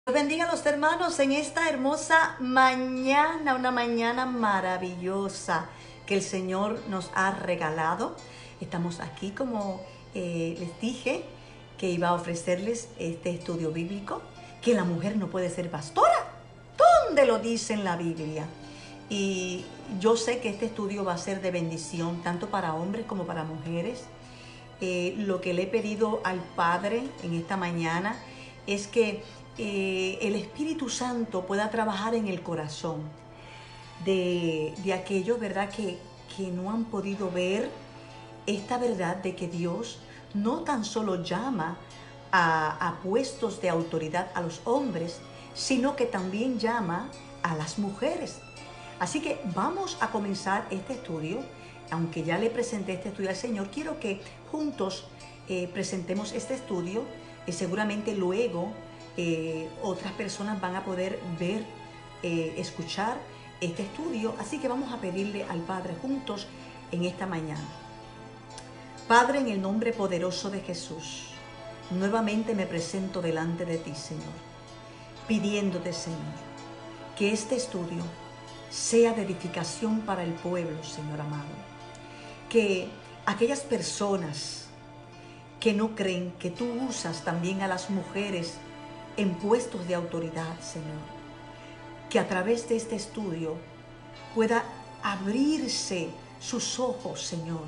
Dios bendiga a los hermanos en esta hermosa mañana, una mañana maravillosa que el Señor nos ha regalado. Estamos aquí, como les dije, que iba a ofrecerles este estudio bíblico, que la mujer no puede ser pastora. ¿Dónde lo dice en la Biblia? Y yo sé que este estudio va a ser de bendición, tanto para hombres como para mujeres. Lo que le he pedido al Padre en esta mañana es que el Espíritu Santo pueda trabajar en el corazón de aquellos, ¿verdad?, que no han podido ver esta verdad de que Dios no tan solo llama a puestos de autoridad a los hombres, sino que también llama a las mujeres. Así que vamos a comenzar este estudio. Aunque ya le presenté este estudio al Señor, quiero que juntos presentemos este estudio. Seguramente luego otras personas van a poder ver, escuchar este estudio. Así que vamos a pedirle al Padre juntos en esta mañana. Padre, en el nombre poderoso de Jesús, nuevamente me presento delante de ti, Señor, pidiéndote, Señor, que este estudio sea de edificación para el pueblo, Señor amado. Que aquellas personas que no creen que tú usas también a las mujeres en puestos de autoridad, Señor, que a través de este estudio pueda abrirse sus ojos, Señor,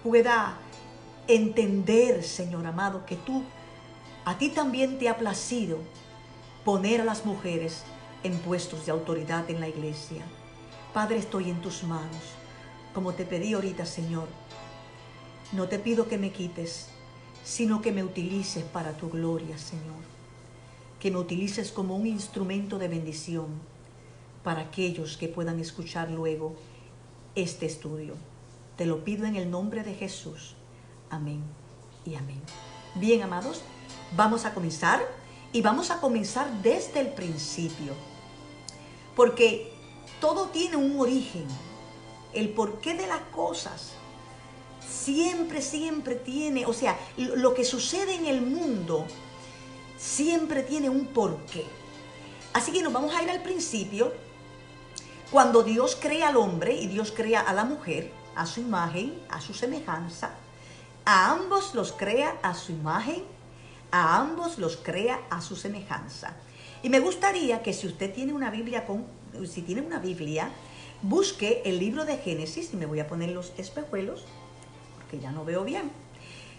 pueda entender, Señor amado, que a ti también te ha placido poner a las mujeres en puestos de autoridad en la iglesia. Padre, estoy en tus manos. Como te pedí ahorita, Señor, no te pido que me quites, sino que me utilices para tu gloria, Señor. Que me utilices como un instrumento de bendición para aquellos que puedan escuchar luego este estudio. Te lo pido en el nombre de Jesús. Amén y amén. Bien, amados, vamos a comenzar, y vamos a comenzar desde el principio, porque todo tiene un origen. El porqué de las cosas siempre tiene, o sea, lo que sucede en el mundo siempre tiene un porqué. Así que nos vamos a ir al principio, cuando Dios crea al hombre y Dios crea a la mujer, a su imagen, a su semejanza. A ambos los crea a su imagen, a ambos los crea a su semejanza. Y me gustaría que si usted tiene una Biblia, busque el libro de Génesis, y me voy a poner los espejuelos porque ya no veo bien.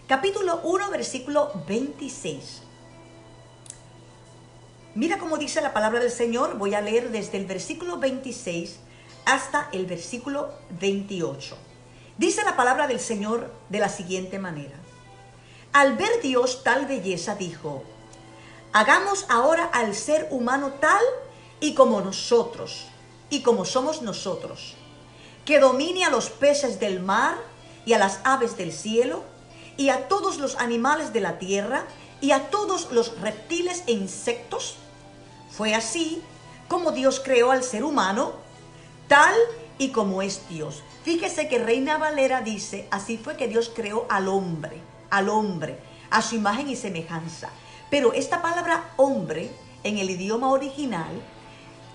Capítulo 1, versículo 26. Mira cómo dice la palabra del Señor. Voy a leer desde el versículo 26 hasta el versículo 28. Dice la palabra del Señor de la siguiente manera. Al ver Dios tal belleza, dijo: hagamos ahora al ser humano tal y como nosotros, y como somos nosotros, que domine a los peces del mar y a las aves del cielo y a todos los animales de la tierra y a todos los reptiles e insectos. Fue así como Dios creó al ser humano, tal y como es Dios. Fíjese que Reina Valera dice: así fue que Dios creó al hombre, a su imagen y semejanza. Pero esta palabra hombre en el idioma original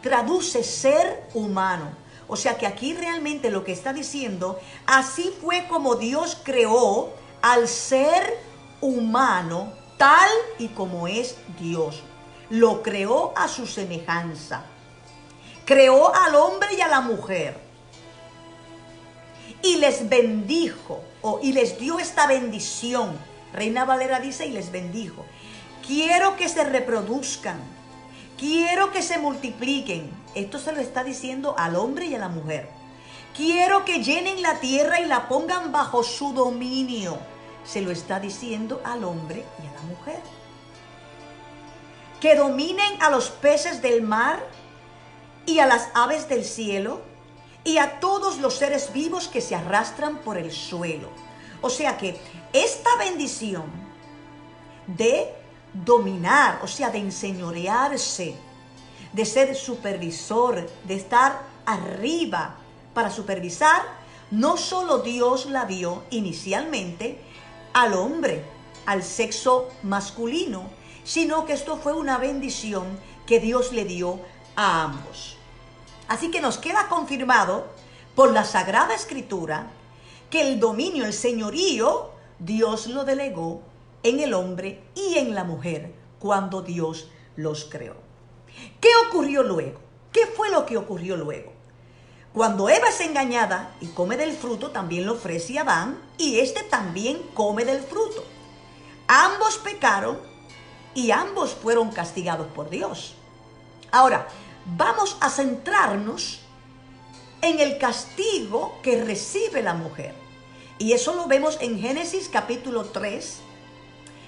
traduce ser humano. O sea que aquí realmente lo que está diciendo: así fue como Dios creó al ser humano, tal y como es Dios. Lo creó a su semejanza. Creó al hombre y a la mujer. Y les bendijo, y les dio esta bendición. Reina Valera dice: y les bendijo. Quiero que se reproduzcan. Quiero que se multipliquen. Esto se lo está diciendo al hombre y a la mujer. Quiero que llenen la tierra y la pongan bajo su dominio. Se lo está diciendo al hombre y a la mujer. Que dominen a los peces del mar y a las aves del cielo y a todos los seres vivos que se arrastran por el suelo. O sea que esta bendición de dominar, o sea, de enseñorearse, de ser supervisor, de estar arriba para supervisar, no solo Dios la dio inicialmente al hombre, al sexo masculino, sino que esto fue una bendición que Dios le dio a ambos. Así que nos queda confirmado por la Sagrada Escritura que el dominio, el señorío, Dios lo delegó en el hombre y en la mujer cuando Dios los creó. ¿Qué ocurrió luego? ¿Qué fue lo que ocurrió luego? Cuando Eva es engañada y come del fruto, también lo ofrece a Adán, y este también come del fruto. Ambos pecaron y ambos fueron castigados por Dios. Ahora, vamos a centrarnos en el castigo que recibe la mujer. Y eso lo vemos en Génesis capítulo 3,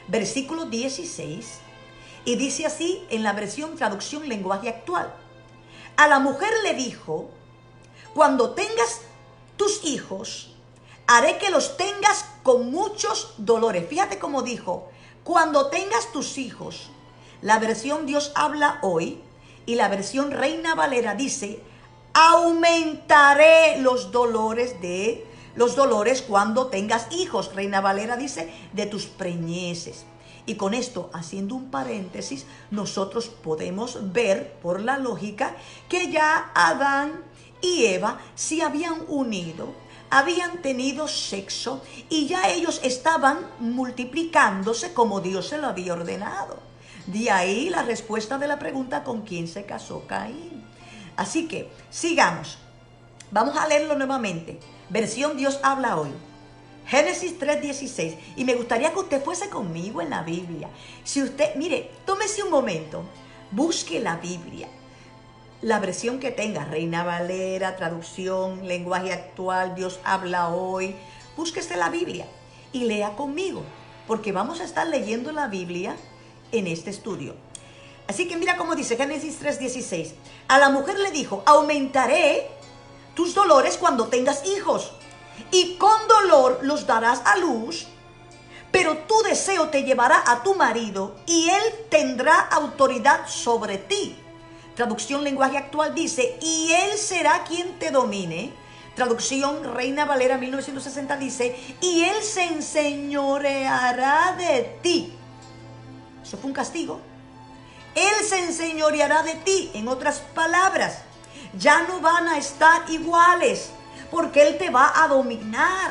versículo 16. Y dice así en la versión traducción lenguaje actual. A la mujer le dijo: cuando tengas tus hijos, haré que los tengas con muchos dolores. Fíjate cómo dijo, cuando tengas tus hijos. La versión Dios habla hoy y la versión Reina Valera dice: aumentaré los dolores cuando tengas hijos. Reina Valera dice: de tus preñeces. Y con esto, haciendo un paréntesis, nosotros podemos ver por la lógica que ya Adán y Eva se habían unido, habían tenido sexo y ya ellos estaban multiplicándose como Dios se lo había ordenado. De ahí la respuesta de la pregunta: ¿con quién se casó Caín? Así que sigamos. Vamos a leerlo nuevamente. Versión Dios habla hoy. Génesis 3:16. Y me gustaría que usted fuese conmigo en la Biblia. Si usted, mire, tómese un momento, busque la Biblia. La versión que tenga, Reina Valera, traducción, lenguaje actual, Dios habla hoy. Búsquese la Biblia y lea conmigo, porque vamos a estar leyendo la Biblia en este estudio. Así que mira cómo dice Génesis 3:16. A la mujer le dijo: aumentaré tus dolores cuando tengas hijos, y con dolor los darás a luz, pero tu deseo te llevará a tu marido, y él tendrá autoridad sobre ti. Traducción lenguaje actual dice: y él será quien te domine. Traducción Reina Valera 1960 dice: y él se enseñoreará de ti. Eso fue un castigo. Él se enseñoreará de ti. En otras palabras, ya no van a estar iguales, porque él te va a dominar.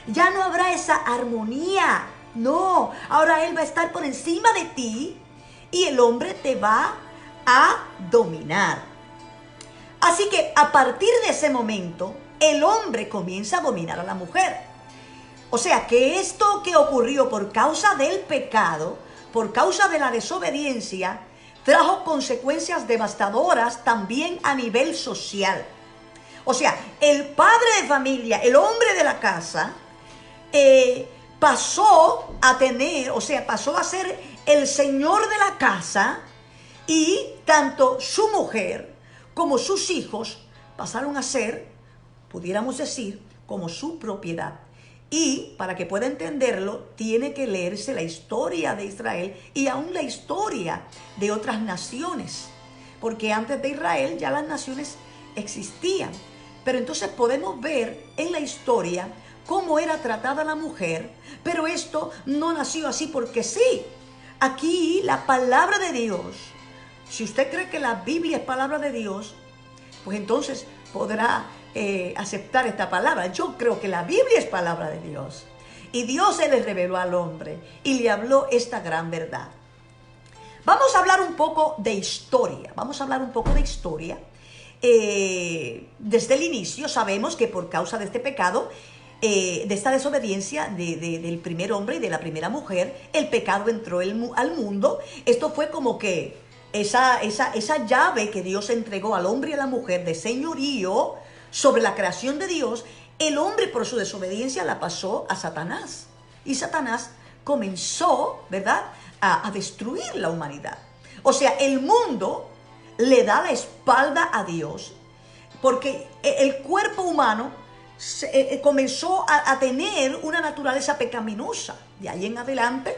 Ya no habrá esa armonía. No, ahora él va a estar por encima de ti y el hombre te va a dominar. Así que a partir de ese momento, el hombre comienza a dominar a la mujer. O sea que esto que ocurrió por causa del pecado, por causa de la desobediencia, trajo consecuencias devastadoras también a nivel social. O sea, el padre de familia, el hombre de la casa, pasó a ser el señor de la casa, y tanto su mujer como sus hijos pasaron a ser, pudiéramos decir, como su propiedad. Y para que pueda entenderlo, tiene que leerse la historia de Israel y aún la historia de otras naciones, porque antes de Israel ya las naciones existían. Pero entonces podemos ver en la historia cómo era tratada la mujer, pero esto no nació así porque sí. Aquí la palabra de Dios, si usted cree que la Biblia es palabra de Dios, pues entonces podrá aceptar esta palabra. Yo creo que la Biblia es palabra de Dios. Y Dios se le reveló al hombre y le habló esta gran verdad. Vamos a hablar un poco de historia. Desde el inicio sabemos que por causa de este pecado, de esta desobediencia del primer hombre y de la primera mujer, el pecado entró al mundo. Esto fue como que esa llave que Dios entregó al hombre y a la mujer de señorío sobre la creación de Dios, el hombre por su desobediencia la pasó a Satanás. Y Satanás comenzó, ¿verdad?, a destruir la humanidad. O sea, el mundo le da la espalda a Dios porque el cuerpo humano comenzó a tener una naturaleza pecaminosa. De ahí en adelante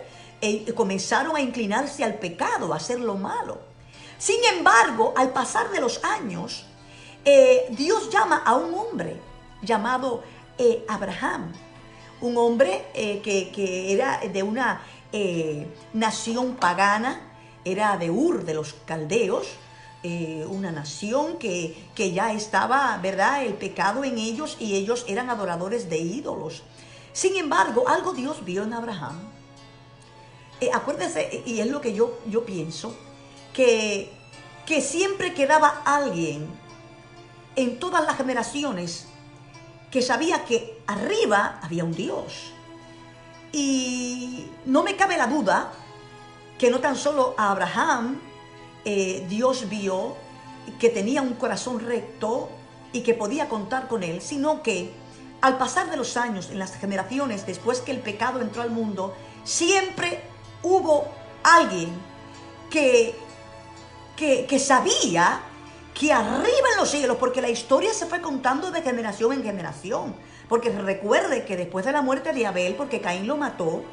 comenzaron a inclinarse al pecado, a hacer lo malo. Sin embargo, al pasar de los años, Dios llama a un hombre llamado Abraham, un hombre que era de una nación pagana, era de Ur de los caldeos, una nación que ya estaba, ¿verdad?, el pecado en ellos y ellos eran adoradores de ídolos. Sin embargo, algo Dios vio en Abraham. Acuérdense, y es lo que yo pienso, que siempre quedaba alguien en todas las generaciones que sabía que arriba había un Dios. Y no me cabe la duda que no tan solo a Abraham Dios vio que tenía un corazón recto y que podía contar con él, sino que al pasar de los años, en las generaciones, después que el pecado entró al mundo, siempre hubo alguien que sabía que arriba en los cielos, porque la historia se fue contando de generación en generación, porque recuerde que después de la muerte de Abel, porque Caín lo mató,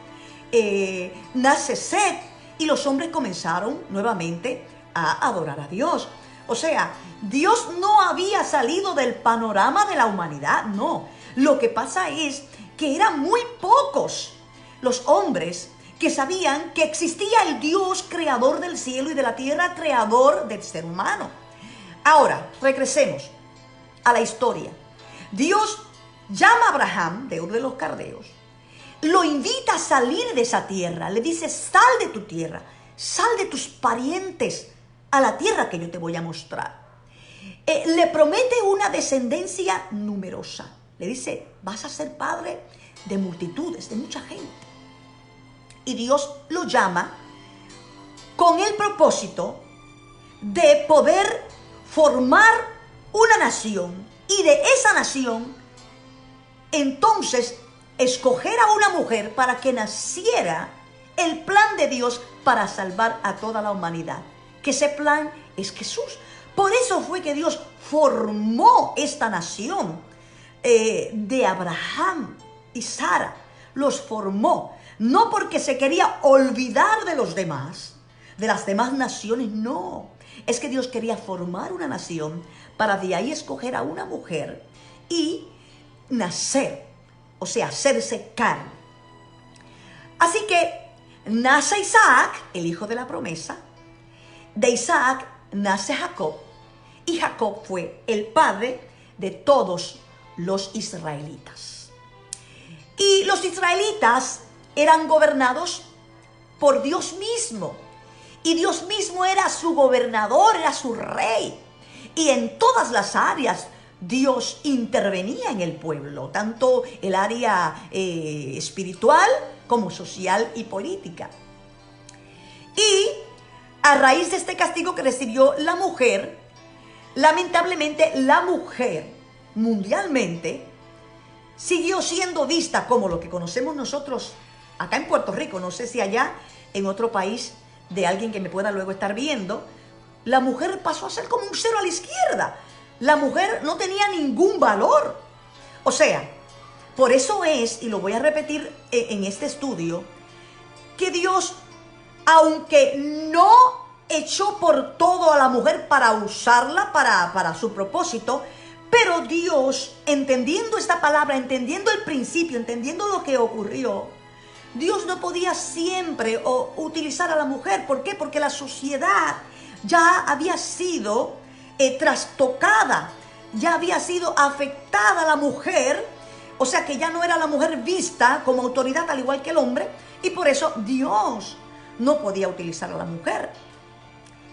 nace Set y los hombres comenzaron nuevamente a adorar a Dios. O sea, Dios no había salido del panorama de la humanidad, no. Lo que pasa es que eran muy pocos los hombres que sabían que existía el Dios creador del cielo y de la tierra, creador del ser humano. Ahora, regresemos a la historia. Dios llama a Abraham de Ur de los Caldeos, lo invita a salir de esa tierra, le dice: sal de tu tierra, sal de tus parientes a la tierra que yo te voy a mostrar. Le promete una descendencia numerosa, le dice: vas a ser padre de multitudes, de mucha gente. Y Dios lo llama con el propósito de poder formar una nación y de esa nación entonces escoger a una mujer para que naciera el plan de Dios para salvar a toda la humanidad, que ese plan es Jesús. Por eso fue que Dios formó esta nación de Abraham y Sara, los formó, no porque se quería olvidar de los demás, de las demás naciones, no. Es que Dios quería formar una nación para de ahí escoger a una mujer y nacer, o sea, hacerse carne. Así que nace Isaac, el hijo de la promesa. De Isaac nace Jacob, y Jacob fue el padre de todos los israelitas. Y los israelitas eran gobernados por Dios mismo. Y Dios mismo era su gobernador, era su rey. Y en todas las áreas Dios intervenía en el pueblo, tanto el área espiritual como social y política. Y a raíz de este castigo que recibió la mujer, lamentablemente la mujer mundialmente siguió siendo vista como lo que conocemos nosotros acá en Puerto Rico, no sé si allá en otro país de alguien que me pueda luego estar viendo. La mujer pasó a ser como un cero a la izquierda. La mujer no tenía ningún valor. O sea, por eso es, y lo voy a repetir en este estudio, que Dios, aunque no echó por todo a la mujer para usarla para su propósito, pero Dios, entendiendo esta palabra, entendiendo el principio, entendiendo lo que ocurrió, Dios no podía siempre utilizar a la mujer. ¿Por qué? Porque la sociedad ya había sido trastocada, ya había sido afectada la mujer, o sea que ya no era la mujer vista como autoridad al igual que el hombre, y por eso Dios no podía utilizar a la mujer.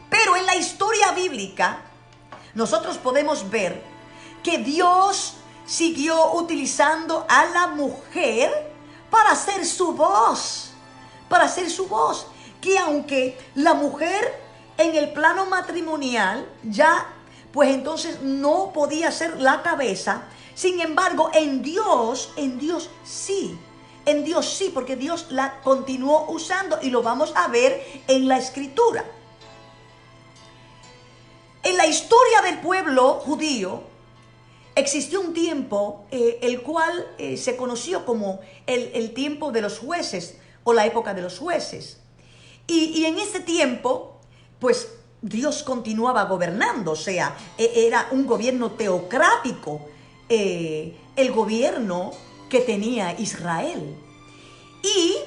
Pero en la historia bíblica nosotros podemos ver que Dios siguió utilizando a la mujer para hacer su voz, que aunque la mujer en el plano matrimonial ya, pues entonces no podía ser la cabeza, sin embargo en Dios sí, porque Dios la continuó usando y lo vamos a ver en la Escritura. En la historia del pueblo judío existió un tiempo el cual se conoció como el tiempo de los jueces o la época de los jueces. Y en ese tiempo, pues Dios continuaba gobernando, o sea, era un gobierno teocrático, el gobierno que tenía Israel. Y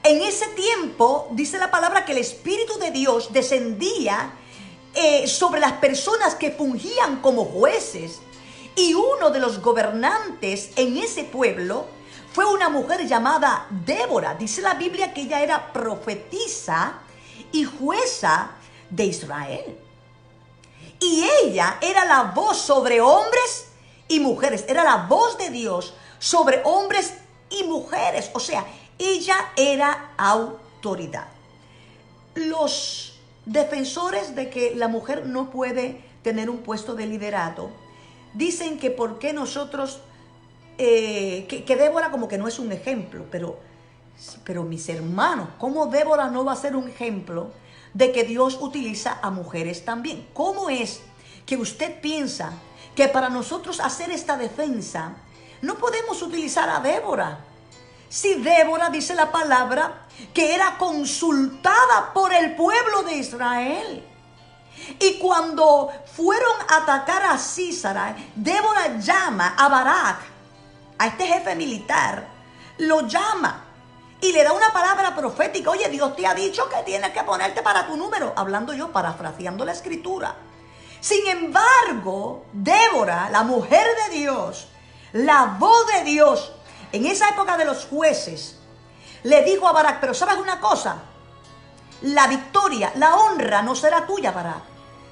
En ese tiempo, dice la palabra que el Espíritu de Dios descendía sobre las personas que fungían como jueces. Y uno de los gobernantes en ese pueblo fue una mujer llamada Débora. Dice la Biblia que ella era profetisa y jueza de Israel. Y ella era la voz sobre hombres y mujeres. Era la voz de Dios sobre hombres y mujeres. O sea, ella era autoridad. Los defensores de que la mujer no puede tener un puesto de liderato dicen que por qué nosotros, que Débora como que no es un ejemplo, pero mis hermanos, ¿cómo Débora no va a ser un ejemplo de que Dios utiliza a mujeres también? ¿Cómo es que usted piensa que para nosotros hacer esta defensa no podemos utilizar a Débora? Si Débora, dice la palabra, que era consultada por el pueblo de Israel. Y cuando fueron a atacar a Sísara, Débora llama a Barak, a este jefe militar, lo llama y le da una palabra profética. Oye, Dios te ha dicho que tienes que ponerte para tu número. Hablando yo, parafraseando la escritura. Sin embargo, Débora, la mujer de Dios, la voz de Dios, en esa época de los jueces, le dijo a Barak, pero ¿sabes una cosa? La victoria, la honra no será tuya, Barak,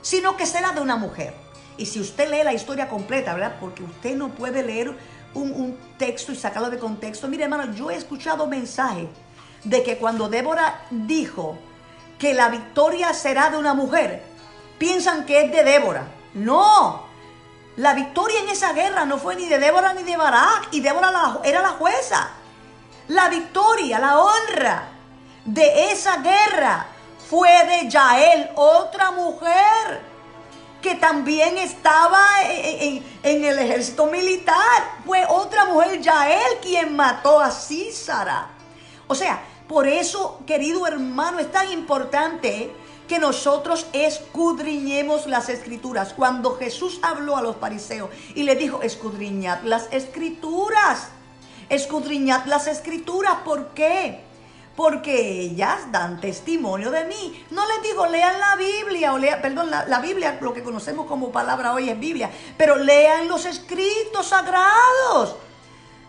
sino que será de una mujer. Y si usted lee la historia completa, ¿verdad? Porque usted no puede leer un texto y sacarlo de contexto. Mire, hermano, yo he escuchado mensajes de que cuando Débora dijo que la victoria será de una mujer, piensan que es de Débora. No, la victoria en esa guerra no fue ni de Débora ni de Barak, y Débora era la jueza. La victoria, la honra de esa guerra fue de Yael, otra mujer que también estaba en el ejército militar. Fue otra mujer, Yael, quien mató a Sísara. O sea, por eso, querido hermano, es tan importante que nosotros escudriñemos las escrituras. Cuando Jesús habló a los fariseos y les dijo, escudriñad las escrituras. Escudriñad las escrituras. ¿Por qué? Porque ellas dan testimonio de mí. No les digo lean la Biblia, la Biblia, lo que conocemos como palabra hoy es Biblia, pero lean los escritos sagrados.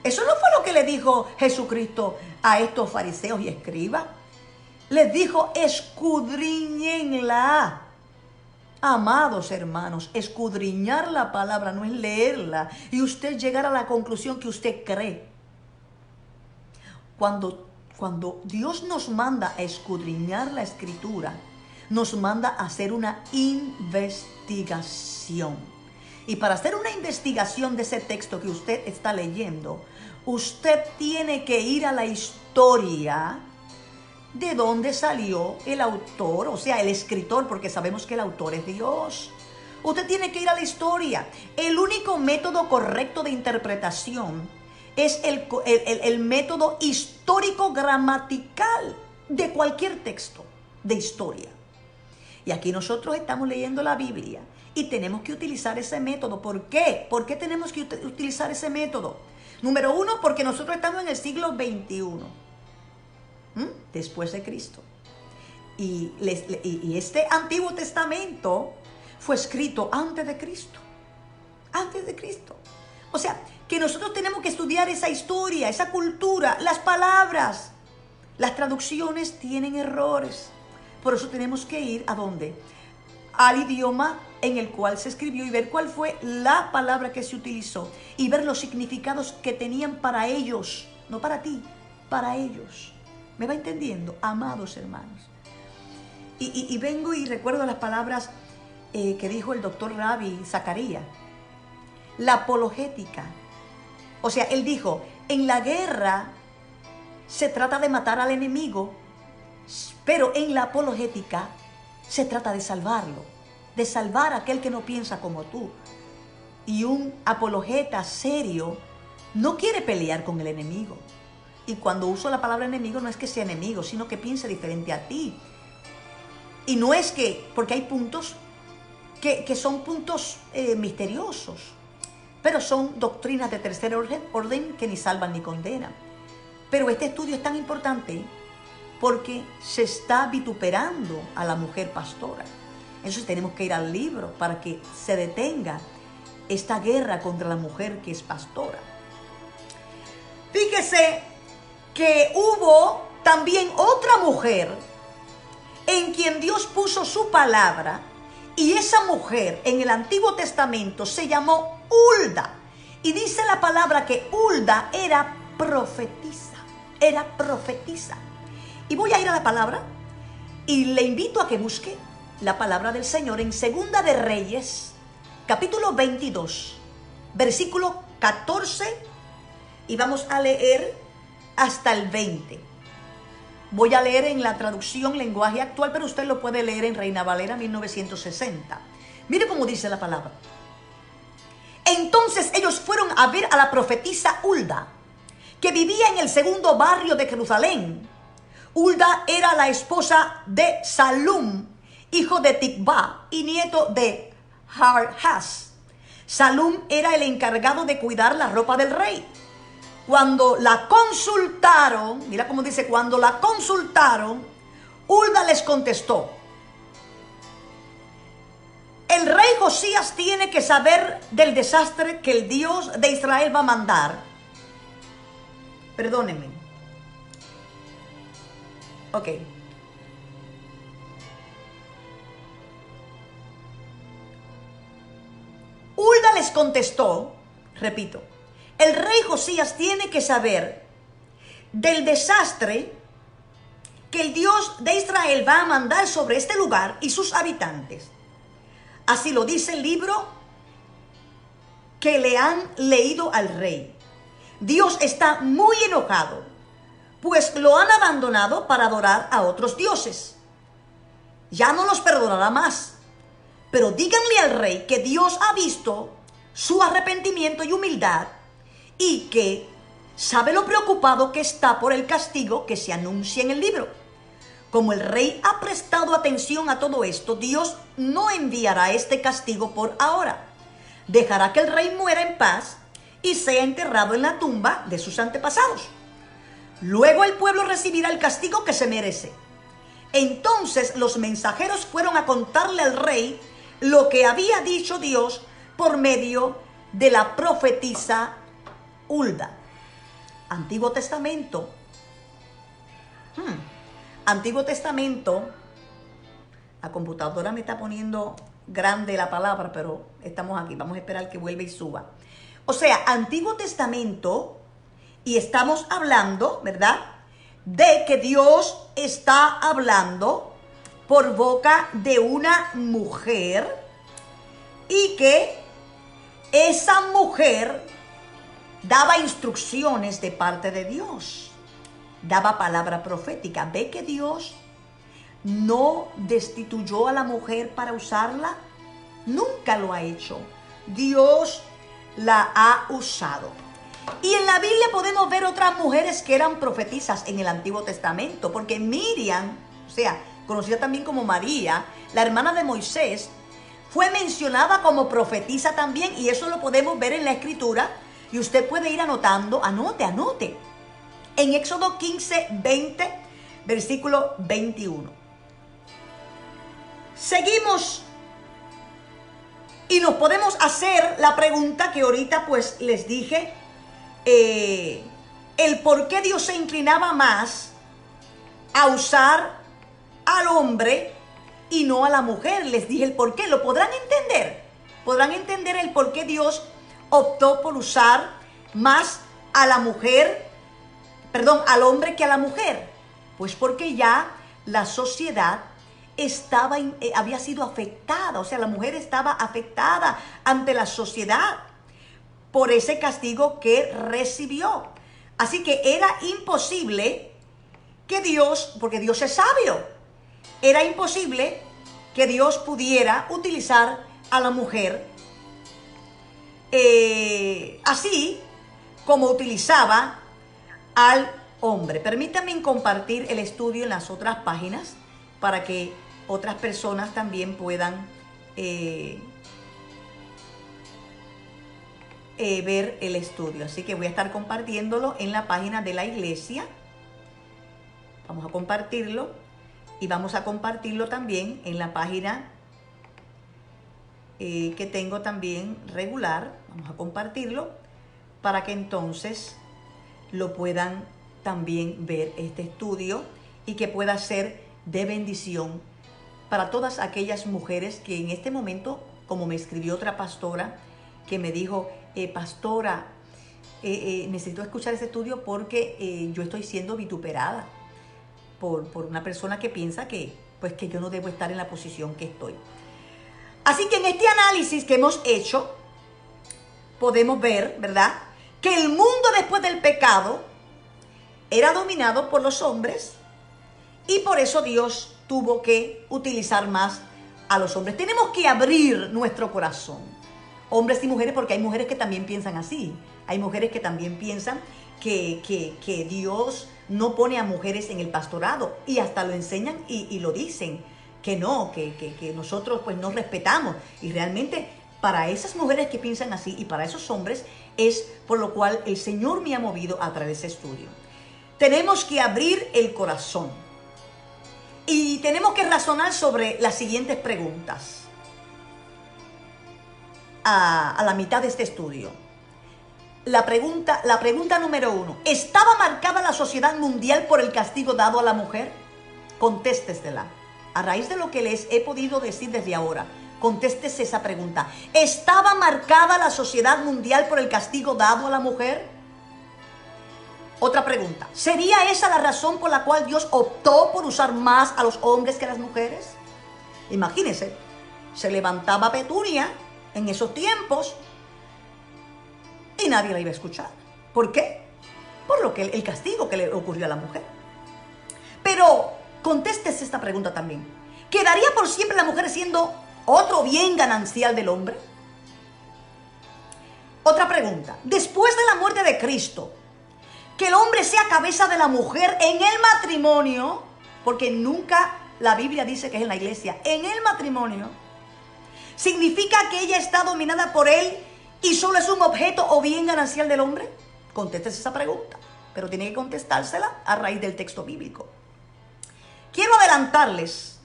Eso no fue lo que le dijo Jesucristo a estos fariseos y escribas. Les dijo, escudriñenla. Amados hermanos, escudriñar la palabra no es leerla y usted llegar a la conclusión que usted cree. Cuando Dios nos manda a escudriñar la escritura, nos manda a hacer una investigación. Y para hacer una investigación de ese texto que usted está leyendo, usted tiene que ir a la historia de dónde salió el autor, o sea, el escritor, porque sabemos que el autor es Dios. Usted tiene que ir a la historia. El único método correcto de interpretación es el método histórico-gramatical de cualquier texto de historia. Y aquí nosotros estamos leyendo la Biblia y tenemos que utilizar ese método. ¿Por qué? ¿Por qué tenemos que utilizar ese método? Número uno, porque nosotros estamos en el siglo XXI. Después de Cristo. Y este Antiguo Testamento fue escrito antes de Cristo. Antes de Cristo. O sea, que nosotros tenemos que estudiar esa historia, esa cultura, las palabras. Las traducciones tienen errores. Por eso tenemos que ir ¿a dónde? Al idioma en el cual se escribió y ver cuál fue la palabra que se utilizó y ver los significados que tenían para ellos, no para ti, para ellos. ¿Me va entendiendo? Amados hermanos. Y vengo y recuerdo las palabras que dijo el doctor Rabbi Zacarías. La apologética. O sea, él dijo, en la guerra se trata de matar al enemigo, pero en la apologética se trata de salvarlo, de salvar a aquel que no piensa como tú. Y un apologeta serio no quiere pelear con el enemigo. Y cuando uso la palabra enemigo no es que sea enemigo, sino que piense diferente a ti. Y no es que, porque hay puntos que son puntos misteriosos, pero son doctrinas de tercer orden que ni salvan ni condenan. Pero este estudio es tan importante porque se está vituperando a la mujer pastora. Entonces tenemos que ir al libro para que se detenga esta guerra contra la mujer que es pastora. Fíjese que hubo también otra mujer en quien Dios puso su palabra, y esa mujer en el Antiguo Testamento se llamó Hulda. Y dice la palabra que Hulda era profetisa. Y voy a ir a la palabra y le invito a que busque la palabra del Señor en Segunda de Reyes, capítulo 22, versículo 14, y vamos a leer hasta el 20. Voy a leer en la traducción lenguaje actual, pero usted lo puede leer en Reina Valera 1960. Mire cómo dice la palabra. Entonces ellos fueron a ver a la profetisa Hulda, que vivía en el segundo barrio de Jerusalén. Hulda era la esposa de Salum, hijo de Tikva y nieto de Harhas. Salum era el encargado de cuidar la ropa del rey. Cuando la consultaron, mira cómo dice, cuando la consultaron, Hulda les contestó: el rey Josías tiene que saber del desastre que el Dios de Israel va a mandar. Perdónenme. Ok. Hulda les contestó, repito, el rey Josías tiene que saber del desastre que el Dios de Israel va a mandar sobre este lugar y sus habitantes. Así lo dice el libro que le han leído al rey. Dios está muy enojado, pues lo han abandonado para adorar a otros dioses. Ya no los perdonará más. Pero díganle al rey que Dios ha visto su arrepentimiento y humildad y que sabe lo preocupado que está por el castigo que se anuncia en el libro. Como el rey ha prestado atención a todo esto, Dios no enviará este castigo por ahora. Dejará que el rey muera en paz y sea enterrado en la tumba de sus antepasados. Luego el pueblo recibirá el castigo que se merece. Entonces los mensajeros fueron a contarle al rey lo que había dicho Dios por medio de la profetisa Hulda. Antiguo Testamento. Antiguo Testamento. La computadora me está poniendo grande la palabra, pero estamos aquí. Vamos a esperar que vuelva y suba. O sea, Antiguo Testamento, y estamos hablando, ¿verdad?, de que Dios está hablando por boca de una mujer y que esa mujer daba instrucciones de parte de Dios, daba palabra profética. ¿Ve que Dios no destituyó a la mujer para usarla? Nunca lo ha hecho. Dios la ha usado. Y en la Biblia podemos ver otras mujeres que eran profetisas en el Antiguo Testamento, porque Miriam, o sea, conocida también como María, la hermana de Moisés, fue mencionada como profetisa también, y eso lo podemos ver en la Escritura, y usted puede ir anotando, anote. En Éxodo 15, 20, versículo 21. Seguimos y nos podemos hacer la pregunta que ahorita pues les dije, el por qué Dios se inclinaba más a usar al hombre y no a la mujer. Les dije el por qué. ¿Lo podrán entender? ¿Podrán entender el por qué Dios optó por usar más a la mujer, al hombre que a la mujer? Pues porque ya la sociedad había sido afectada, o sea, la mujer estaba afectada ante la sociedad por ese castigo que recibió. Así que era imposible que Dios, porque Dios es sabio, era imposible que Dios pudiera utilizar a la mujer así como utilizaba al hombre. Permítanme compartir el estudio en las otras páginas para que otras personas también puedan ver el estudio. Así que voy a estar compartiéndolo en la página de la iglesia. Vamos a compartirlo y vamos a compartirlo también en la página que tengo también regular. Vamos a compartirlo para que entonces lo puedan también ver este estudio y que pueda ser de bendición para todas aquellas mujeres que en este momento, como me escribió otra pastora, que me dijo, pastora, necesito escuchar ese estudio porque yo estoy siendo vituperada por una persona que piensa que, pues, que yo no debo estar en la posición que estoy. Así que en este análisis que hemos hecho, podemos ver, ¿verdad?, que el mundo después del pecado era dominado por los hombres y por eso Dios tuvo que utilizar más a los hombres. Tenemos que abrir nuestro corazón, hombres y mujeres, porque hay mujeres que también piensan así. Hay mujeres que también piensan que Dios no pone a mujeres en el pastorado y hasta lo enseñan y lo dicen, que no, que nosotros pues no respetamos. Y realmente para esas mujeres que piensan así y para esos hombres es por lo cual el Señor me ha movido a través de ese estudio. Tenemos que abrir el corazón y tenemos que razonar sobre las siguientes preguntas a la mitad de este estudio. La pregunta número 1. ¿Estaba marcada la sociedad mundial por el castigo dado a la mujer? Contéstesela. A raíz de lo que les he podido decir desde ahora, contéstese esa pregunta. ¿Estaba marcada la sociedad mundial por el castigo dado a la mujer? Otra pregunta. ¿Sería esa la razón por la cual Dios optó por usar más a los hombres que a las mujeres? Imagínense, se levantaba Petunia en esos tiempos y nadie la iba a escuchar. ¿Por qué? Por lo que el castigo que le ocurrió a la mujer. Pero contéstese esta pregunta también. ¿Quedaría por siempre la mujer siendo otro bien ganancial del hombre? Otra pregunta. Después de la muerte de Cristo, que el hombre sea cabeza de la mujer en el matrimonio, porque nunca la Biblia dice que es en la iglesia, en el matrimonio, ¿significa que ella está dominada por él y solo es un objeto o bien ganancial del hombre? Contéstese esa pregunta, pero tiene que contestársela a raíz del texto bíblico. Quiero adelantarles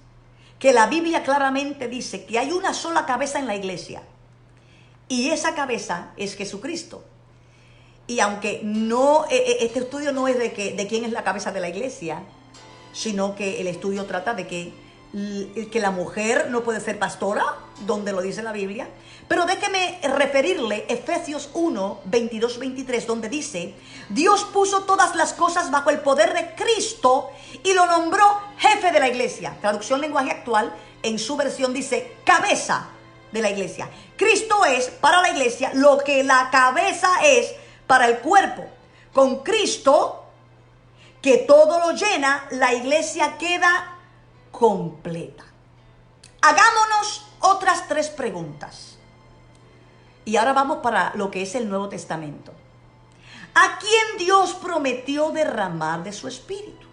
que la Biblia claramente dice que hay una sola cabeza en la iglesia y esa cabeza es Jesucristo. Y aunque no, este estudio no es de quién es la cabeza de la iglesia, sino que el estudio trata de que la mujer no puede ser pastora, donde lo dice la Biblia. Pero déjeme referirle Efesios 1, 22, 23, donde dice: Dios puso todas las cosas bajo el poder de Cristo y lo nombró jefe de la iglesia. Traducción lenguaje actual, en su versión dice cabeza de la iglesia. Cristo es para la iglesia lo que la cabeza es para el cuerpo. Con Cristo, que todo lo llena, la iglesia queda completa. Hagámonos otras 3 preguntas. Y ahora vamos para lo que es el Nuevo Testamento. ¿A quién Dios prometió derramar de su espíritu?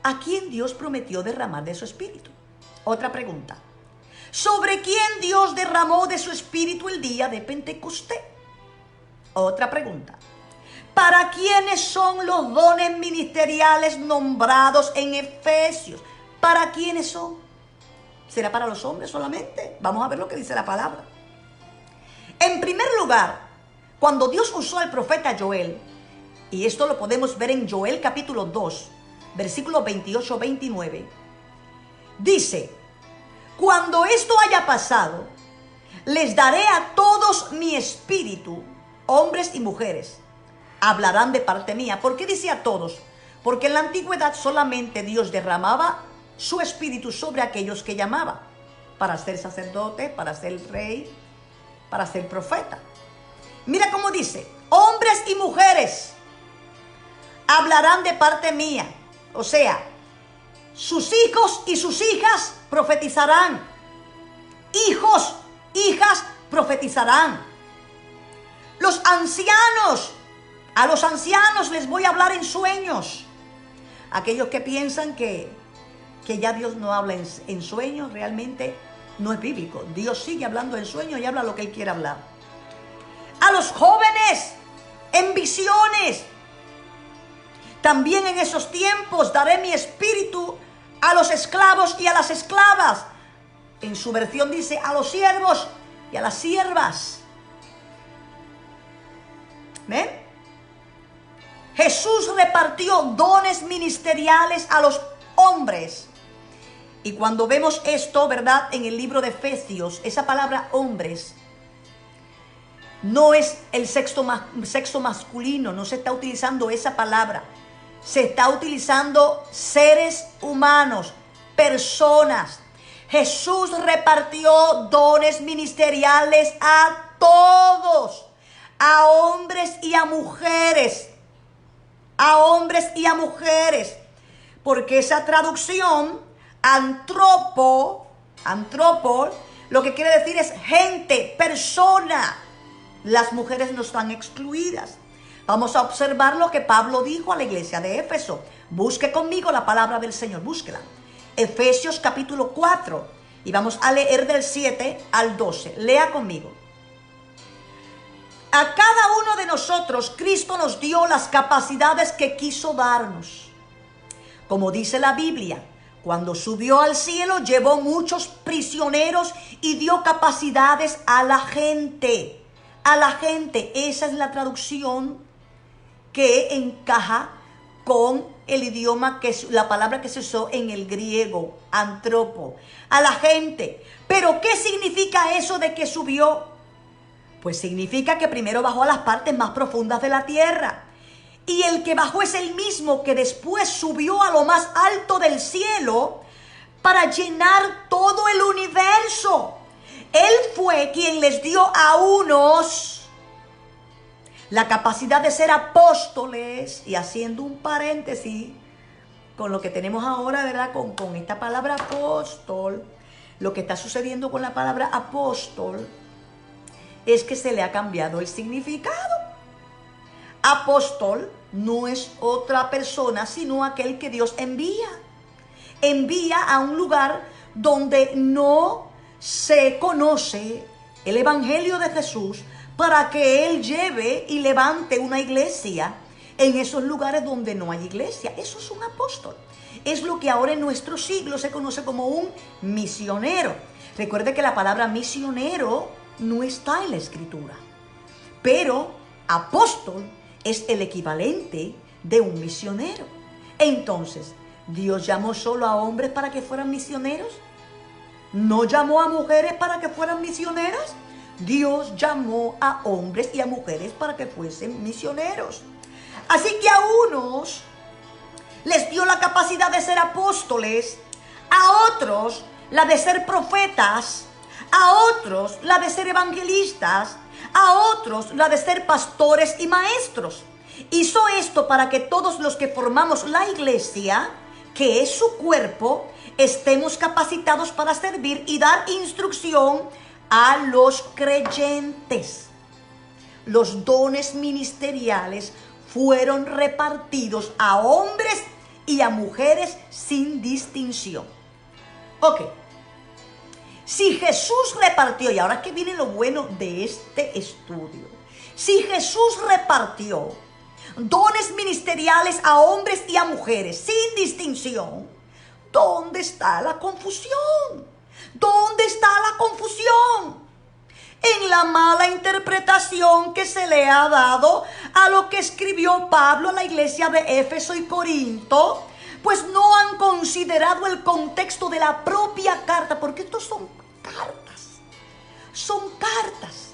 ¿A quién Dios prometió derramar de su espíritu? Otra pregunta. ¿Sobre quién Dios derramó de su espíritu el día de Pentecostés? Otra pregunta. ¿Para quiénes son los dones ministeriales nombrados en Efesios? ¿Para quiénes son? ¿Será para los hombres solamente? Vamos a ver lo que dice la palabra. En primer lugar, cuando Dios usó al profeta Joel, y esto lo podemos ver en Joel capítulo 2, versículos 28-29, dice: cuando esto haya pasado, les daré a todos mi espíritu, hombres y mujeres, hablarán de parte mía. ¿Por qué dice a todos? Porque en la antigüedad solamente Dios derramaba su espíritu sobre aquellos que llamaba, para ser sacerdote, para ser rey, para ser profeta. Mira cómo dice: hombres y mujeres hablarán de parte mía. O sea, sus hijos y sus hijas profetizarán. Hijos, hijas profetizarán. Los ancianos, a los ancianos les voy a hablar en sueños. Aquellos que piensan que ya Dios no habla en sueños, realmente no es bíblico. Dios sigue hablando en sueños y habla lo que Él quiere hablar. A los jóvenes en visiones. También en esos tiempos daré mi espíritu a los esclavos y a las esclavas. En su versión dice a los siervos y a las siervas. ¿Ven? Jesús repartió dones ministeriales a los hombres. Y cuando vemos esto, ¿verdad? En el libro de Efesios, esa palabra hombres no es el sexo masculino, no se está utilizando esa palabra. Se está utilizando seres humanos, personas. Jesús repartió dones ministeriales a todos, a hombres y a mujeres. A hombres y a mujeres. Porque esa traducción, antropo, lo que quiere decir es gente, persona. Las mujeres no están excluidas. Vamos a observar lo que Pablo dijo a la iglesia de Éfeso. Busque conmigo la palabra del Señor, búsquela. Efesios capítulo 4. Y vamos a leer del 7 al 12. Lea conmigo. A cada uno de nosotros Cristo nos dio las capacidades que quiso darnos. Como dice la Biblia, cuando subió al cielo llevó muchos prisioneros y dio capacidades a la gente. A la gente, esa es la traducción que encaja con el idioma, que es la palabra que se usó en el griego, antropo, a la gente. Pero ¿qué significa eso de que subió? Pues significa que primero bajó a las partes más profundas de la tierra. Y el que bajó es el mismo que después subió a lo más alto del cielo para llenar todo el universo. Él fue quien les dio a unos la capacidad de ser apóstoles, y haciendo un paréntesis con lo que tenemos ahora, ¿verdad? Con esta palabra apóstol, lo que está sucediendo con la palabra apóstol es que se le ha cambiado el significado. Apóstol no es otra persona, sino aquel que Dios envía. Envía a un lugar donde no se conoce el evangelio de Jesús, para que Él lleve y levante una iglesia en esos lugares donde no hay iglesia. Eso es un apóstol. Es lo que ahora en nuestro siglo se conoce como un misionero. Recuerde que la palabra misionero no está en la escritura, pero apóstol es el equivalente de un misionero. Entonces, ¿Dios llamó solo a hombres para que fueran misioneros? ¿No llamó a mujeres para que fueran misioneras? Dios llamó a hombres y a mujeres para que fuesen misioneros. Así que a unos les dio la capacidad de ser apóstoles, a otros la de ser profetas, a otros la de ser evangelistas, a otros la de ser pastores y maestros. Hizo esto para que todos los que formamos la iglesia, que es su cuerpo, estemos capacitados para servir y dar instrucción a los creyentes. Los dones ministeriales fueron repartidos a hombres y a mujeres sin distinción. Ok. Si Jesús repartió, y ahora que viene lo bueno de este estudio, si Jesús repartió dones ministeriales a hombres y a mujeres sin distinción, ¿dónde está la confusión? ¿Dónde está la confusión? En la mala interpretación que se le ha dado a lo que escribió Pablo a la iglesia de Éfeso y Corinto, pues no han considerado el contexto de la propia carta, porque estos son cartas. Son cartas.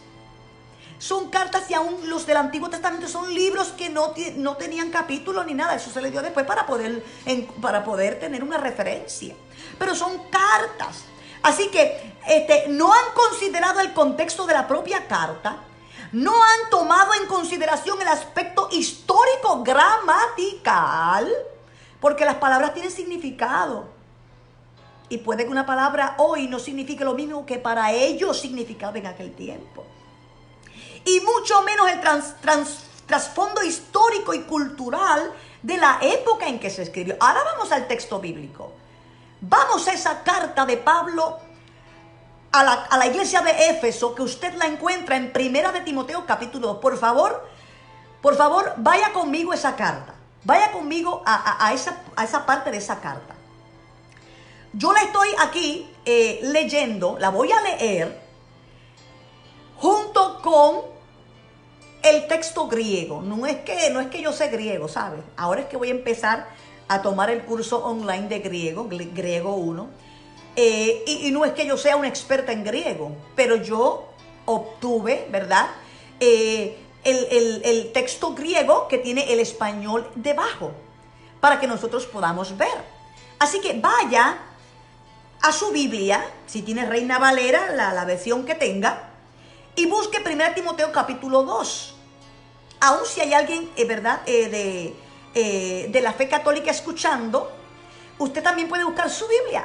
Son cartas, y aún los del Antiguo Testamento son libros que no tenían capítulo ni nada. Eso se le dio después para poder tener una referencia. Pero son cartas. Así que no han considerado el contexto de la propia carta, no han tomado en consideración el aspecto histórico gramatical, porque las palabras tienen significado. Y puede que una palabra hoy no signifique lo mismo que para ellos significaba en aquel tiempo. Y mucho menos el trasfondo histórico y cultural de la época en que se escribió. Ahora vamos al texto bíblico. Vamos a esa carta de Pablo a la iglesia de Éfeso, que usted la encuentra en Primera de Timoteo capítulo 2. Por favor, vaya conmigo a esa carta. Vaya conmigo a esa parte de esa carta. Yo la estoy aquí leyendo, la voy a leer junto con el texto griego. No es que yo sé griego, ¿sabes? Ahora es que voy a empezar a tomar el curso online de griego 1. Y no es que yo sea una experta en griego, pero yo obtuve, ¿verdad? El texto griego que tiene el español debajo, para que nosotros podamos ver. Así que vaya a su Biblia, si tiene Reina Valera, la versión que tenga, y busque 1 Timoteo capítulo 2. Aún si hay alguien, ¿verdad?, de la fe católica escuchando, usted también puede buscar su Biblia,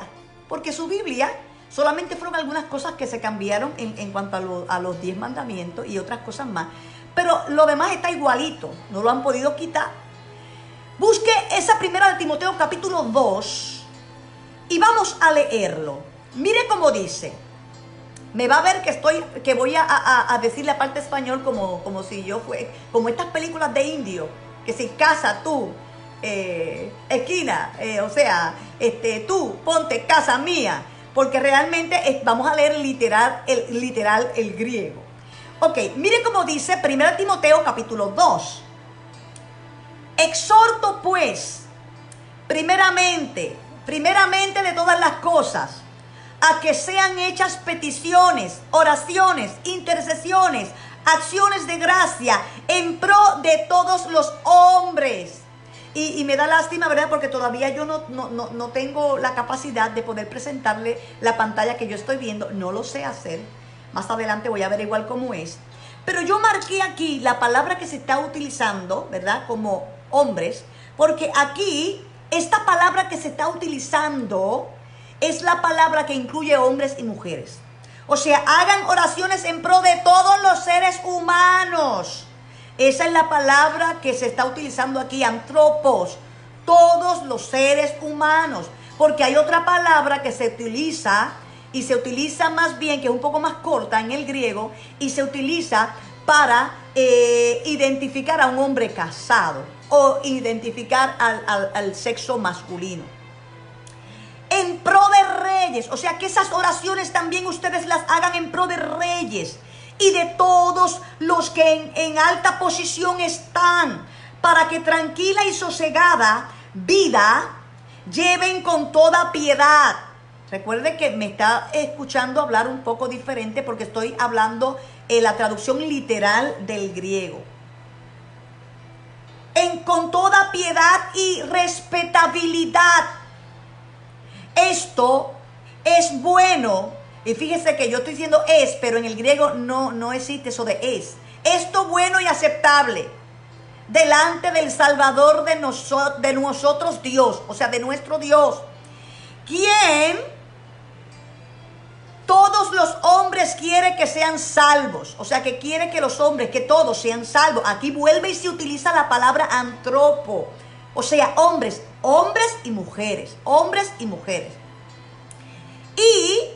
porque su Biblia solamente fueron algunas cosas que se cambiaron en cuanto a los 10 mandamientos y otras cosas más. Pero lo demás está igualito, no lo han podido quitar. Busque esa 1 Timoteo capítulo 2 y vamos a leerlo. Mire cómo dice. Me va a ver que voy a decir la parte español como si yo fuera, como estas películas de indio, que si casa, tú, esquina, o sea, tú, ponte, casa mía, porque realmente vamos a leer literal el griego. Ok, mire cómo dice 1 Timoteo capítulo 2. Exhorto pues, primeramente de todas las cosas, a que sean hechas peticiones, oraciones, intercesiones, acciones de gracia en pro de todos los hombres. Y me da lástima, ¿verdad? Porque todavía yo no tengo la capacidad de poder presentarle la pantalla que yo estoy viendo. No lo sé hacer. Más adelante voy a averiguar cómo es. Pero yo marqué aquí la palabra que se está utilizando, ¿verdad? Como hombres. Porque aquí, esta palabra que se está utilizando es la palabra que incluye hombres y mujeres. O sea, hagan oraciones en pro de todos los seres humanos. Esa es la palabra que se está utilizando aquí, antropos, todos los seres humanos. Porque hay otra palabra que se utiliza, y se utiliza más bien, que es un poco más corta en el griego, y se utiliza para identificar a un hombre casado o identificar al sexo masculino. En pro de reyes, o sea que esas oraciones también ustedes las hagan en pro de reyes y de todos los que en alta posición están, para que tranquila y sosegada vida lleven con toda piedad. Recuerde que me está escuchando hablar un poco diferente porque estoy hablando en la traducción literal del griego. Con toda piedad y respetabilidad. Esto es bueno. Y fíjese que yo estoy diciendo es, pero en el griego no existe eso de es. Esto bueno y aceptable delante del Salvador de nosotros Dios, o sea, de nuestro Dios, quien todos los hombres quiere que sean salvos. O sea, que quiere que los hombres, que todos sean salvos. Aquí vuelve y se utiliza la palabra antropo. O sea, hombres y mujeres. Hombres y mujeres. Y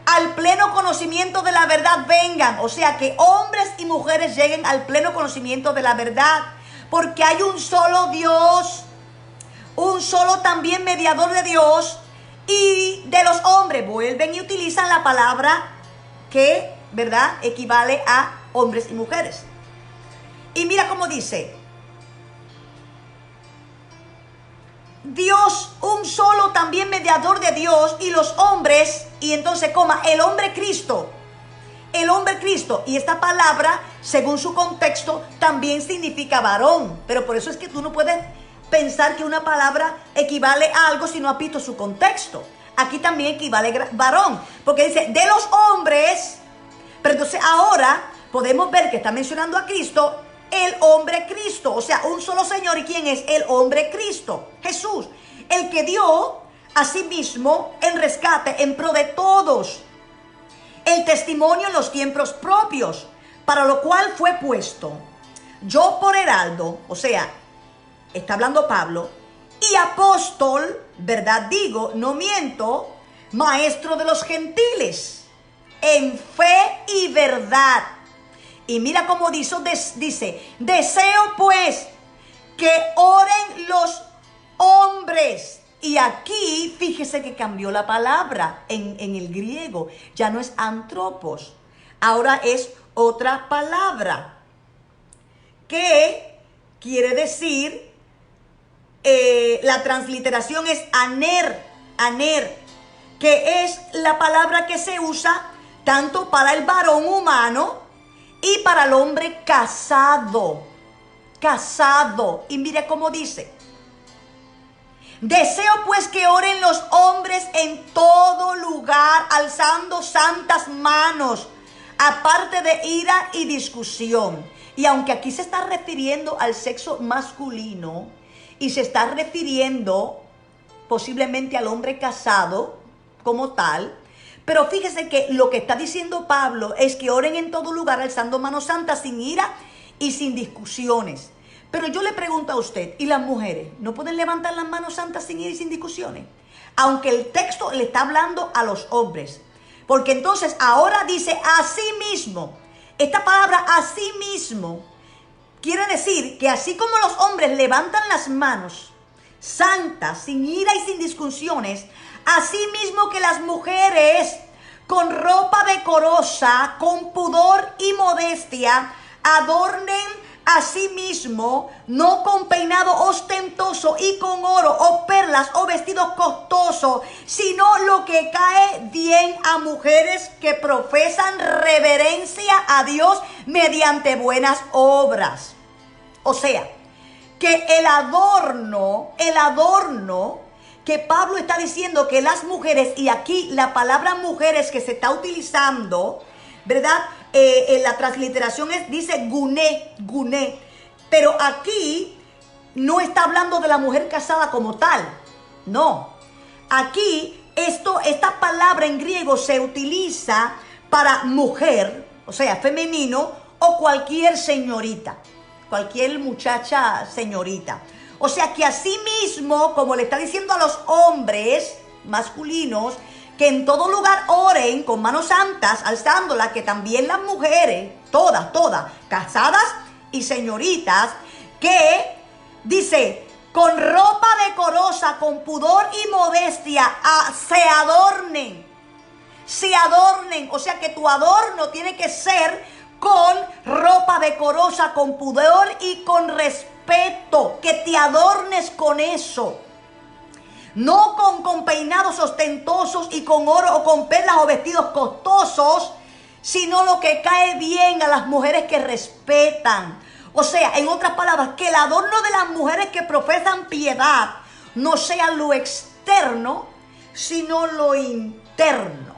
al pleno conocimiento de la verdad vengan. O sea, que hombres y mujeres lleguen al pleno conocimiento de la verdad. Porque hay un solo Dios. Un solo también mediador de Dios y de los hombres. Vuelven y utilizan la palabra que, ¿verdad?, equivale a hombres y mujeres. Y mira cómo dice: Dios, un solo también mediador de Dios y los hombres, y entonces coma, el hombre Cristo. El hombre Cristo. Y esta palabra, según su contexto, también significa varón. Pero por eso es que tú no puedes pensar que una palabra equivale a algo si no has visto su contexto. Aquí también equivale varón, porque dice de los hombres. Pero entonces ahora podemos ver que está mencionando a Cristo, el hombre Cristo. O sea, un solo Señor. ¿Y quién es el hombre Cristo? Jesús, el que dio a sí mismo en rescate en pro de todos el testimonio en los tiempos propios, para lo cual fue puesto yo por heraldo, o sea, está hablando Pablo, y apóstol, verdad digo, no miento, maestro de los gentiles, en fe y verdad. Y mira cómo dice, deseo pues que fíjese que cambió la palabra en el griego. Ya no es antropos, ahora es otra palabra que quiere decir, la transliteración es aner, que es la palabra que se usa tanto para el varón humano y para el hombre casado. Y mire cómo dice: deseo pues que oren los hombres en todo lugar, alzando santas manos, aparte de ira y discusión. Y aunque aquí se está refiriendo al sexo masculino y se está refiriendo posiblemente al hombre casado como tal, pero fíjese que lo que está diciendo Pablo es que oren en todo lugar alzando manos santas sin ira y sin discusiones. Pero yo le pregunto a usted, ¿y las mujeres no pueden levantar las manos santas sin ira y sin discusiones? Aunque el texto le está hablando a los hombres. Porque entonces ahora dice así mismo. Esta palabra así mismo quiere decir que así como los hombres levantan las manos santas, sin ira y sin discusiones, así mismo que las mujeres con ropa decorosa, con pudor y modestia, adornen a sí mismo, no con peinado ostentoso y con oro o perlas o vestidos costosos, sino lo que cae bien a mujeres que profesan reverencia a Dios mediante buenas obras. O sea, que el adorno que Pablo está diciendo que las mujeres, y aquí la palabra mujeres que se está utilizando, ¿verdad? En la transliteración dice guné, pero aquí no está hablando de la mujer casada como tal, no. Aquí esta palabra en griego se utiliza para mujer, o sea, femenino, o cualquier señorita, cualquier muchacha señorita. O sea que así mismo, como le está diciendo a los hombres masculinos, que en todo lugar oren con manos santas, alzándolas, que también las mujeres, todas, casadas y señoritas, que dice, con ropa decorosa, con pudor y modestia, se adornen. O sea que tu adorno tiene que ser con ropa decorosa, con pudor y con respeto, que te adornes con eso. No con peinados ostentosos y con oro o con perlas o vestidos costosos, sino lo que cae bien a las mujeres que respetan. O sea, en otras palabras, que el adorno de las mujeres que profesan piedad no sea lo externo, sino lo interno.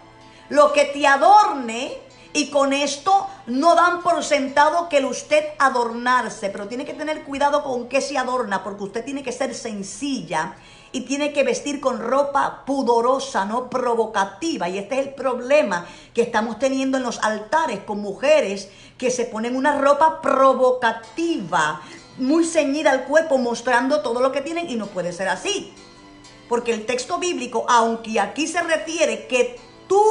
Lo que te adorne, y con esto no dan por sentado que usted adornarse, pero tiene que tener cuidado con qué se adorna, porque usted tiene que ser sencilla y tiene que vestir con ropa pudorosa, no provocativa. Y este es el problema que estamos teniendo en los altares con mujeres que se ponen una ropa provocativa, muy ceñida al cuerpo, mostrando todo lo que tienen, y no puede ser así. Porque el texto bíblico, aunque aquí se refiere que tú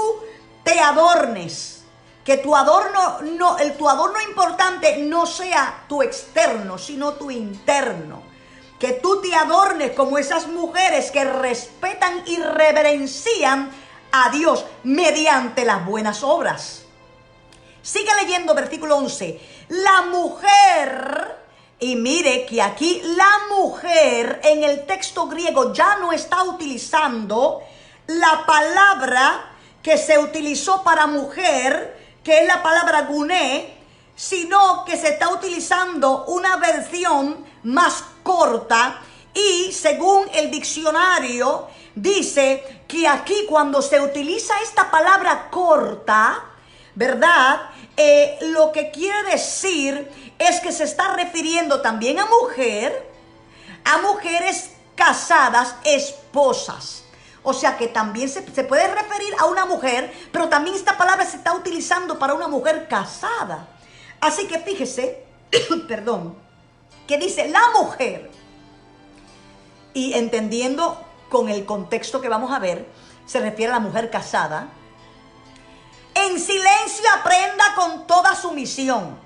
te adornes, que tu adorno importante no sea tu externo, sino tu interno. Que tú te adornes como esas mujeres que respetan y reverencian a Dios mediante las buenas obras. Sigue leyendo versículo 11. La mujer, y mire que aquí la mujer en el texto griego ya no está utilizando la palabra que se utilizó para mujer, que es la palabra guné, sino que se está utilizando una versión más corta, y según el diccionario dice que aquí cuando se utiliza esta palabra corta, ¿verdad? Lo que quiere decir es que se está refiriendo también a mujeres casadas, esposas. O sea que también se puede referir a una mujer, pero también esta palabra se está utilizando para una mujer casada. Así que fíjese, perdón, que dice la mujer, y entendiendo con el contexto que vamos a ver, se refiere a la mujer casada. En silencio aprenda con toda sumisión,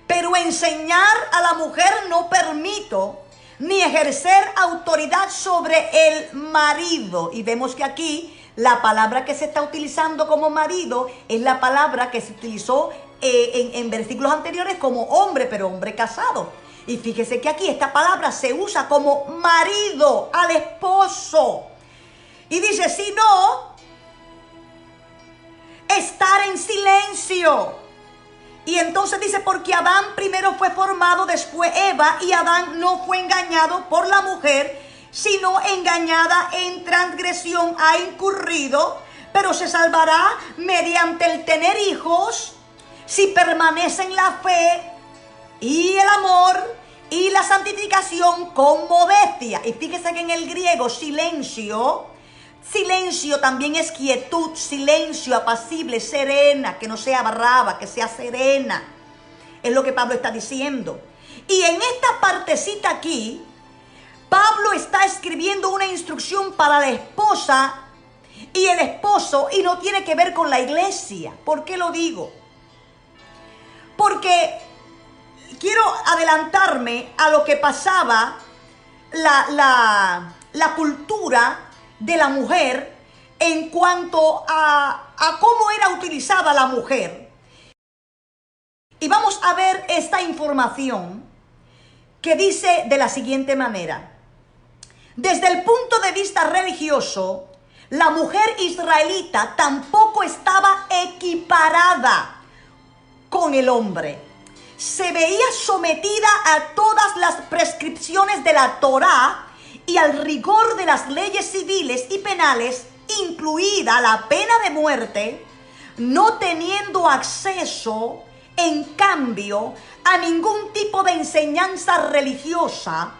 pero enseñar a la mujer no permito, ni ejercer autoridad sobre el marido. Y vemos que aquí la palabra que se está utilizando como marido es la palabra que se utilizó en versículos anteriores como hombre, pero hombre casado. Y fíjese que aquí esta palabra se usa como marido al esposo. Y dice, si no, estar en silencio. Y entonces dice, porque Adán primero fue formado, después Eva, y Adán no fue engañado por la mujer, sino engañada en transgresión ha incurrido, pero se salvará mediante el tener hijos, si permanece en la fe y el amor y la santificación con modestia. Y fíjese que en el griego silencio también es quietud, silencio, apacible, serena, que no sea brava, que sea serena. Es lo que Pablo está diciendo. Y en esta partecita aquí, Pablo está escribiendo una instrucción para la esposa y el esposo, y no tiene que ver con la iglesia. ¿Por qué lo digo? Porque quiero adelantarme a lo que pasaba la cultura de la mujer en cuanto a cómo era utilizada la mujer. Y vamos a ver esta información que dice de la siguiente manera. Desde el punto de vista religioso, la mujer israelita tampoco estaba equiparada con el hombre. Se veía sometida a todas las prescripciones de la Torá y al rigor de las leyes civiles y penales, incluida la pena de muerte, no teniendo acceso, en cambio, a ningún tipo de enseñanza religiosa.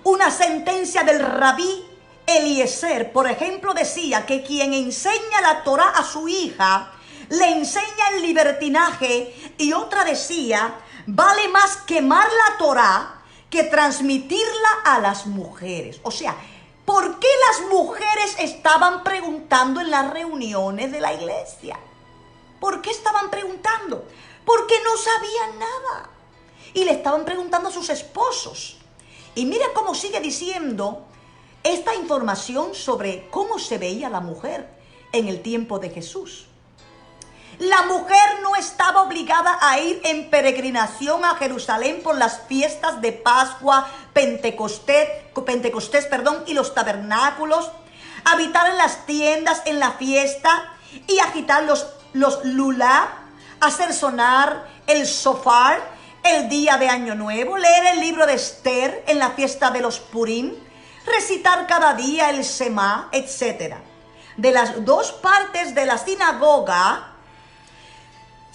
Una sentencia del rabí Eliezer, por ejemplo, decía que quien enseña la Torá a su hija, le enseña el libertinaje, y otra decía, vale más quemar la Torá que transmitirla a las mujeres. O sea, ¿por qué las mujeres estaban preguntando en las reuniones de la iglesia? ¿Por qué estaban preguntando? Porque no sabían nada. Y le estaban preguntando a sus esposos. Y mira cómo sigue diciendo esta información sobre cómo se veía la mujer en el tiempo de Jesús. La mujer no estaba obligada a ir en peregrinación a Jerusalén por las fiestas de Pascua, Pentecostés, y los tabernáculos, habitar en las tiendas en la fiesta y agitar los lulab, hacer sonar el shofar el día de Año Nuevo, leer el libro de Esther en la fiesta de los Purim, recitar cada día el Semá, etc. De las dos partes de la sinagoga,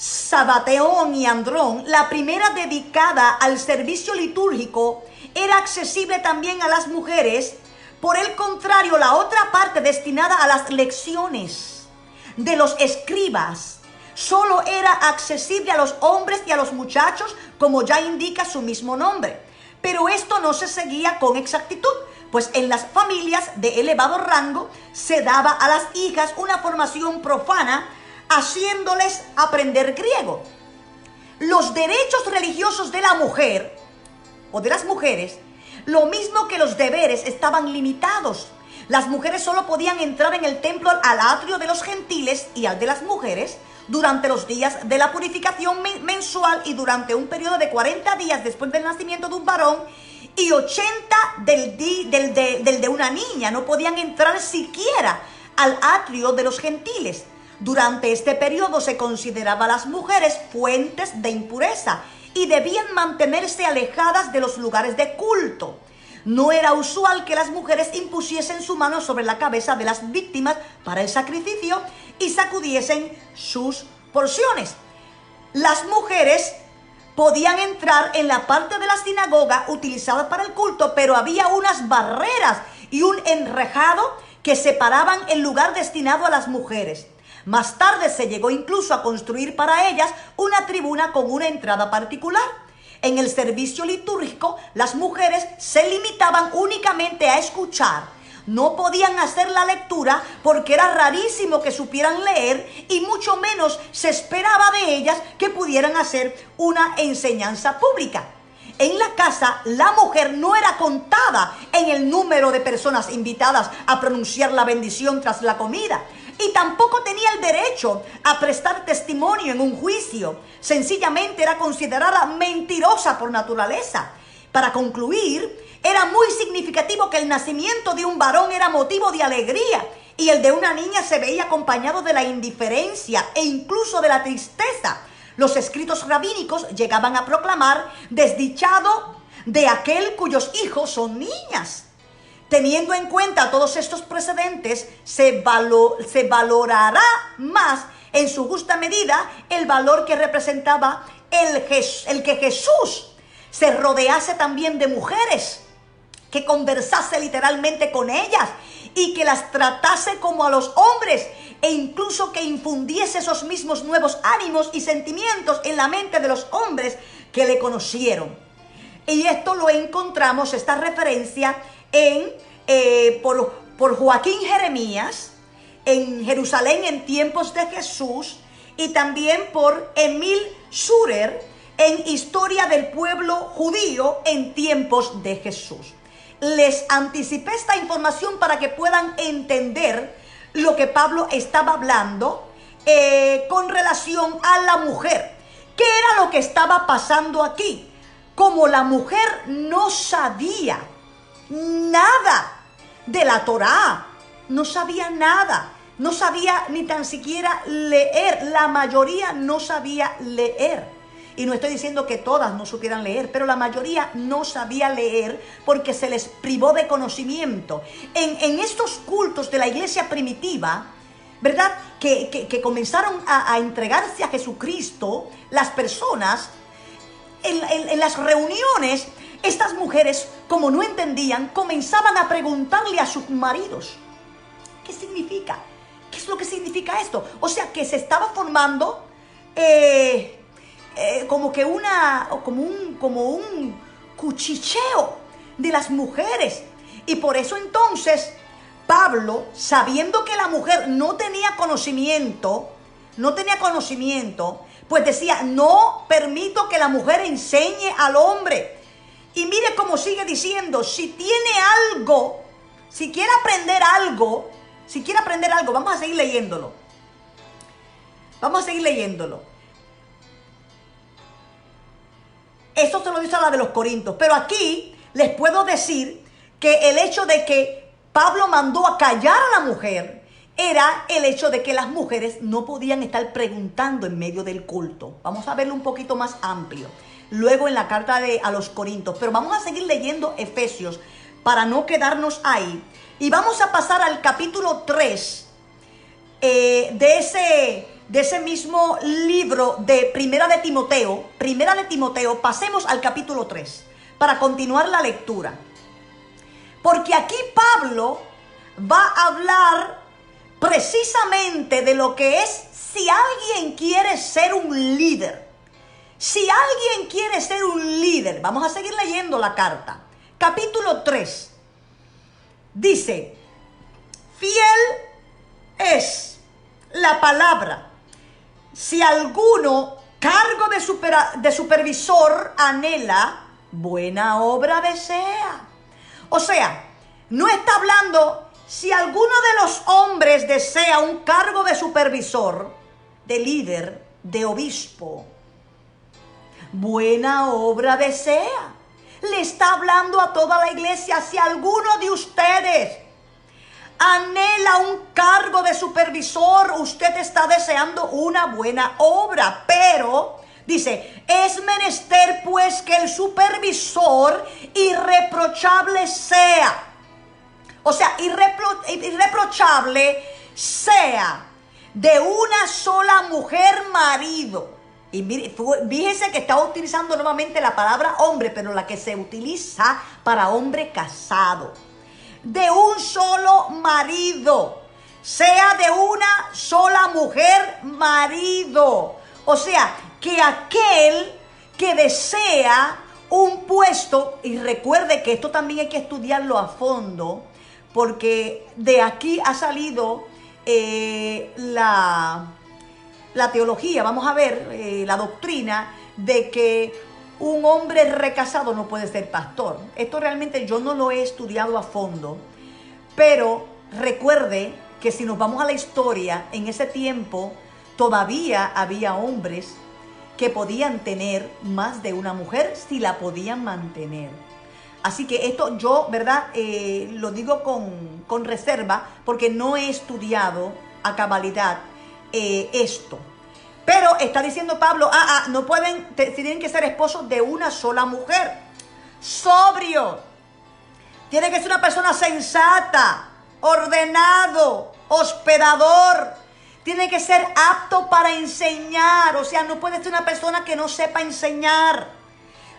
Sabateón y Andrón, la primera dedicada al servicio litúrgico, era accesible también a las mujeres. Por el contrario, la otra parte destinada a las lecciones de los escribas solo era accesible a los hombres y a los muchachos, como ya indica su mismo nombre. Pero esto no se seguía con exactitud, pues en las familias de elevado rango se daba a las hijas una formación profana, haciéndoles aprender griego. Los derechos religiosos de la mujer o de las mujeres, lo mismo que los deberes, estaban limitados. Las mujeres solo podían entrar en el templo al atrio de los gentiles y al de las mujeres durante los días de la purificación mensual y durante un periodo de 40 días después del nacimiento de un varón y 80 del de una niña. No podían entrar siquiera al atrio de los gentiles. Durante este periodo se consideraba a las mujeres fuentes de impureza y debían mantenerse alejadas de los lugares de culto. No era usual que las mujeres impusiesen su mano sobre la cabeza de las víctimas para el sacrificio y sacudiesen sus porciones. Las mujeres podían entrar en la parte de la sinagoga utilizada para el culto, pero había unas barreras y un enrejado que separaban el lugar destinado a las mujeres. Más tarde se llegó incluso a construir para ellas una tribuna con una entrada particular. En el servicio litúrgico, las mujeres se limitaban únicamente a escuchar. No podían hacer la lectura porque era rarísimo que supieran leer y mucho menos se esperaba de ellas que pudieran hacer una enseñanza pública. en la casa la mujer no era contada en el número de personas invitadas a pronunciar la bendición tras la comida. Y tampoco tenía el derecho a prestar testimonio en un juicio. Sencillamente era considerada mentirosa por naturaleza. Para concluir, era muy significativo que el nacimiento de un varón era motivo de alegría y el de una niña se veía acompañado de la indiferencia e incluso de la tristeza. Los escritos rabínicos llegaban a proclamar desdichado de aquel cuyos hijos son niñas. Teniendo en cuenta todos estos precedentes, se valorará más en su justa medida el valor que representaba el que Jesús se rodease también de mujeres, que conversase literalmente con ellas y que las tratase como a los hombres, e incluso que infundiese esos mismos nuevos ánimos y sentimientos en la mente de los hombres que le conocieron. Y esto lo encontramos, esta referencia, por Joaquín Jeremías en Jerusalén en tiempos de Jesús, y también por Emil Schurer en Historia del Pueblo Judío en tiempos de Jesús. Les anticipé esta información para que puedan entender lo que Pablo estaba hablando con relación a la mujer. ¿Qué era lo que estaba pasando aquí? Como la mujer no sabía nada de la Torá, no sabía nada, no sabía ni tan siquiera leer. La mayoría no sabía leer. Y no estoy diciendo que todas no supieran leer, pero la mayoría no sabía leer porque se les privó de conocimiento. En estos cultos de la iglesia primitiva, ¿verdad? Que comenzaron a entregarse a Jesucristo, las personas, en las reuniones, estas mujeres, como no entendían, comenzaban a preguntarle a sus maridos, ¿qué significa? ¿Qué es lo que significa esto? O sea, que se estaba formando como un cuchicheo de las mujeres. Y por eso entonces Pablo, sabiendo que la mujer no tenía conocimiento, pues decía, no permito que la mujer enseñe al hombre. Y mire cómo sigue diciendo, si tiene algo, si quiere aprender algo, vamos a seguir leyéndolo. Esto se lo dice a la de los Corintios, pero aquí les puedo decir que el hecho de que Pablo mandó a callar a la mujer era el hecho de que las mujeres no podían estar preguntando en medio del culto. Vamos a verlo un poquito más amplio luego en la carta a los Corintios, pero vamos a seguir leyendo Efesios para no quedarnos ahí. Y vamos a pasar al capítulo 3 de ese mismo libro de Primera de Timoteo, pasemos al capítulo 3 para continuar la lectura. Porque aquí Pablo va a hablar precisamente de lo que es si alguien quiere ser un líder. Vamos a seguir leyendo la carta. Capítulo 3. Dice, fiel es la palabra. Si alguno cargo de supervisor anhela, buena obra desea. O sea, no está hablando si alguno de los hombres desea un cargo de supervisor, de líder, de obispo, buena obra desea. Le está hablando a toda la iglesia. Si alguno de ustedes anhela un cargo de supervisor, usted está deseando una buena obra, pero dice, es menester pues que el supervisor irreprochable sea. O sea, irreprochable sea de una sola mujer marido. Y fíjense que está utilizando nuevamente la palabra hombre, pero la que se utiliza para hombre casado. De un solo marido, sea de una sola mujer marido. O sea, que aquel que desea un puesto, y recuerde que esto también hay que estudiarlo a fondo, porque de aquí ha salido la teología, vamos a ver, la doctrina de que un hombre recasado no puede ser pastor. Esto realmente yo no lo he estudiado a fondo, pero recuerde que si nos vamos a la historia, en ese tiempo todavía había hombres que podían tener más de una mujer si la podían mantener. Así que esto yo, ¿verdad? Lo digo con reserva porque no he estudiado a cabalidad esto. Pero está diciendo Pablo, no pueden, tienen que ser esposos de una sola mujer. Sobrio. Tiene que ser una persona sensata, ordenado, hospedador. Tiene que ser apto para enseñar. O sea, no puede ser una persona que no sepa enseñar.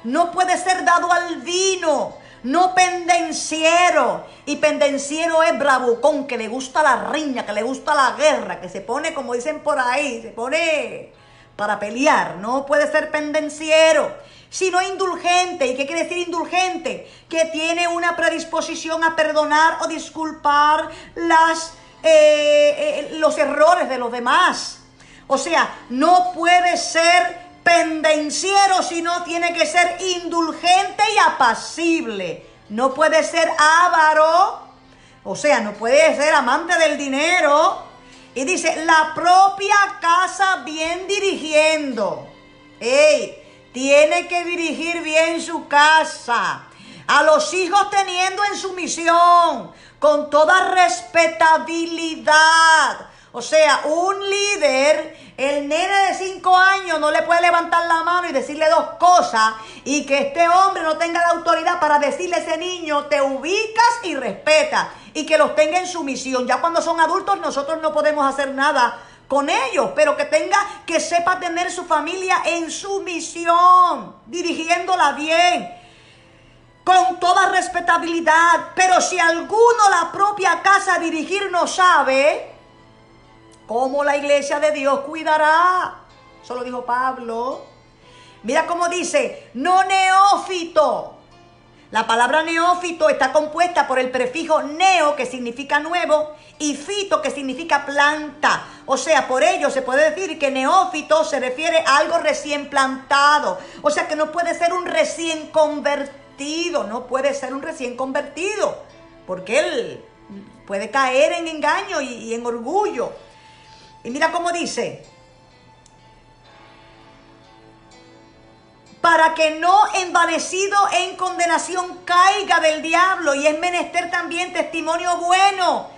No puede ser dado al vino. No pendenciero. Y pendenciero es bravucón, que le gusta la riña, que le gusta la guerra, que se pone, como dicen por ahí, se pone para pelear. No puede ser pendenciero, sino indulgente. ¿Y qué quiere decir indulgente? Que tiene una predisposición a perdonar o disculpar los errores de los demás. O sea, no puede ser pendenciero, sino tiene que ser indulgente y apacible. No puede ser avaro, o sea, no puede ser amante del dinero. Y dice, la propia casa bien dirigiendo. Tiene que dirigir bien su casa. A los hijos teniendo en sumisión, con toda respetabilidad. O sea, un líder, el nene de 5 años no le puede levantar la mano y decirle 2 cosas y que este hombre no tenga la autoridad para decirle a ese niño, te ubicas y respeta, y que los tenga en sumisión. Ya cuando son adultos nosotros no podemos hacer nada con ellos, pero que sepa tener su familia en sumisión, dirigiéndola bien, con toda respetabilidad. Pero si alguno la propia casa dirigir no sabe, ¿cómo la iglesia de Dios cuidará? Eso lo dijo Pablo. Mira cómo dice, no neófito. La palabra neófito está compuesta por el prefijo neo, que significa nuevo, y fito, que significa planta. O sea, por ello se puede decir que neófito se refiere a algo recién plantado. O sea, que no puede ser un recién convertido. No puede ser un recién convertido, porque él puede caer en engaño y en orgullo. Y mira cómo dice, para que no envanecido en condenación caiga del diablo. Y es menester también testimonio bueno,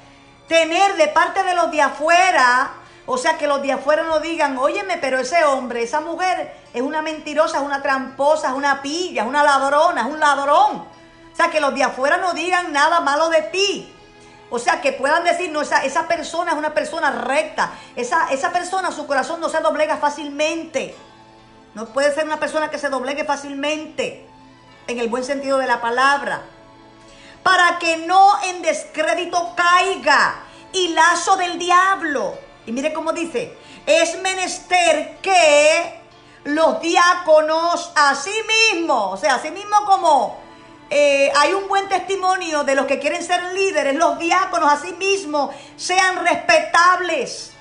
tener de parte de los de afuera. O sea, que los de afuera no digan, óyeme, pero ese hombre, esa mujer es una mentirosa, es una tramposa, es una pilla, es una ladrona, es un ladrón. O sea, que los de afuera no digan nada malo de ti. O sea, que puedan decir, no, esa persona es una persona recta. Esa persona, su corazón no se doblega fácilmente. No puede ser una persona que se doblegue fácilmente, en el buen sentido de la palabra. Para que no en descrédito caiga y lazo del diablo. Y mire cómo dice, es menester que los diáconos a sí mismos, o sea, a sí mismos como... hay un buen testimonio de los que quieren ser líderes, los diáconos a sí mismos sean respetables,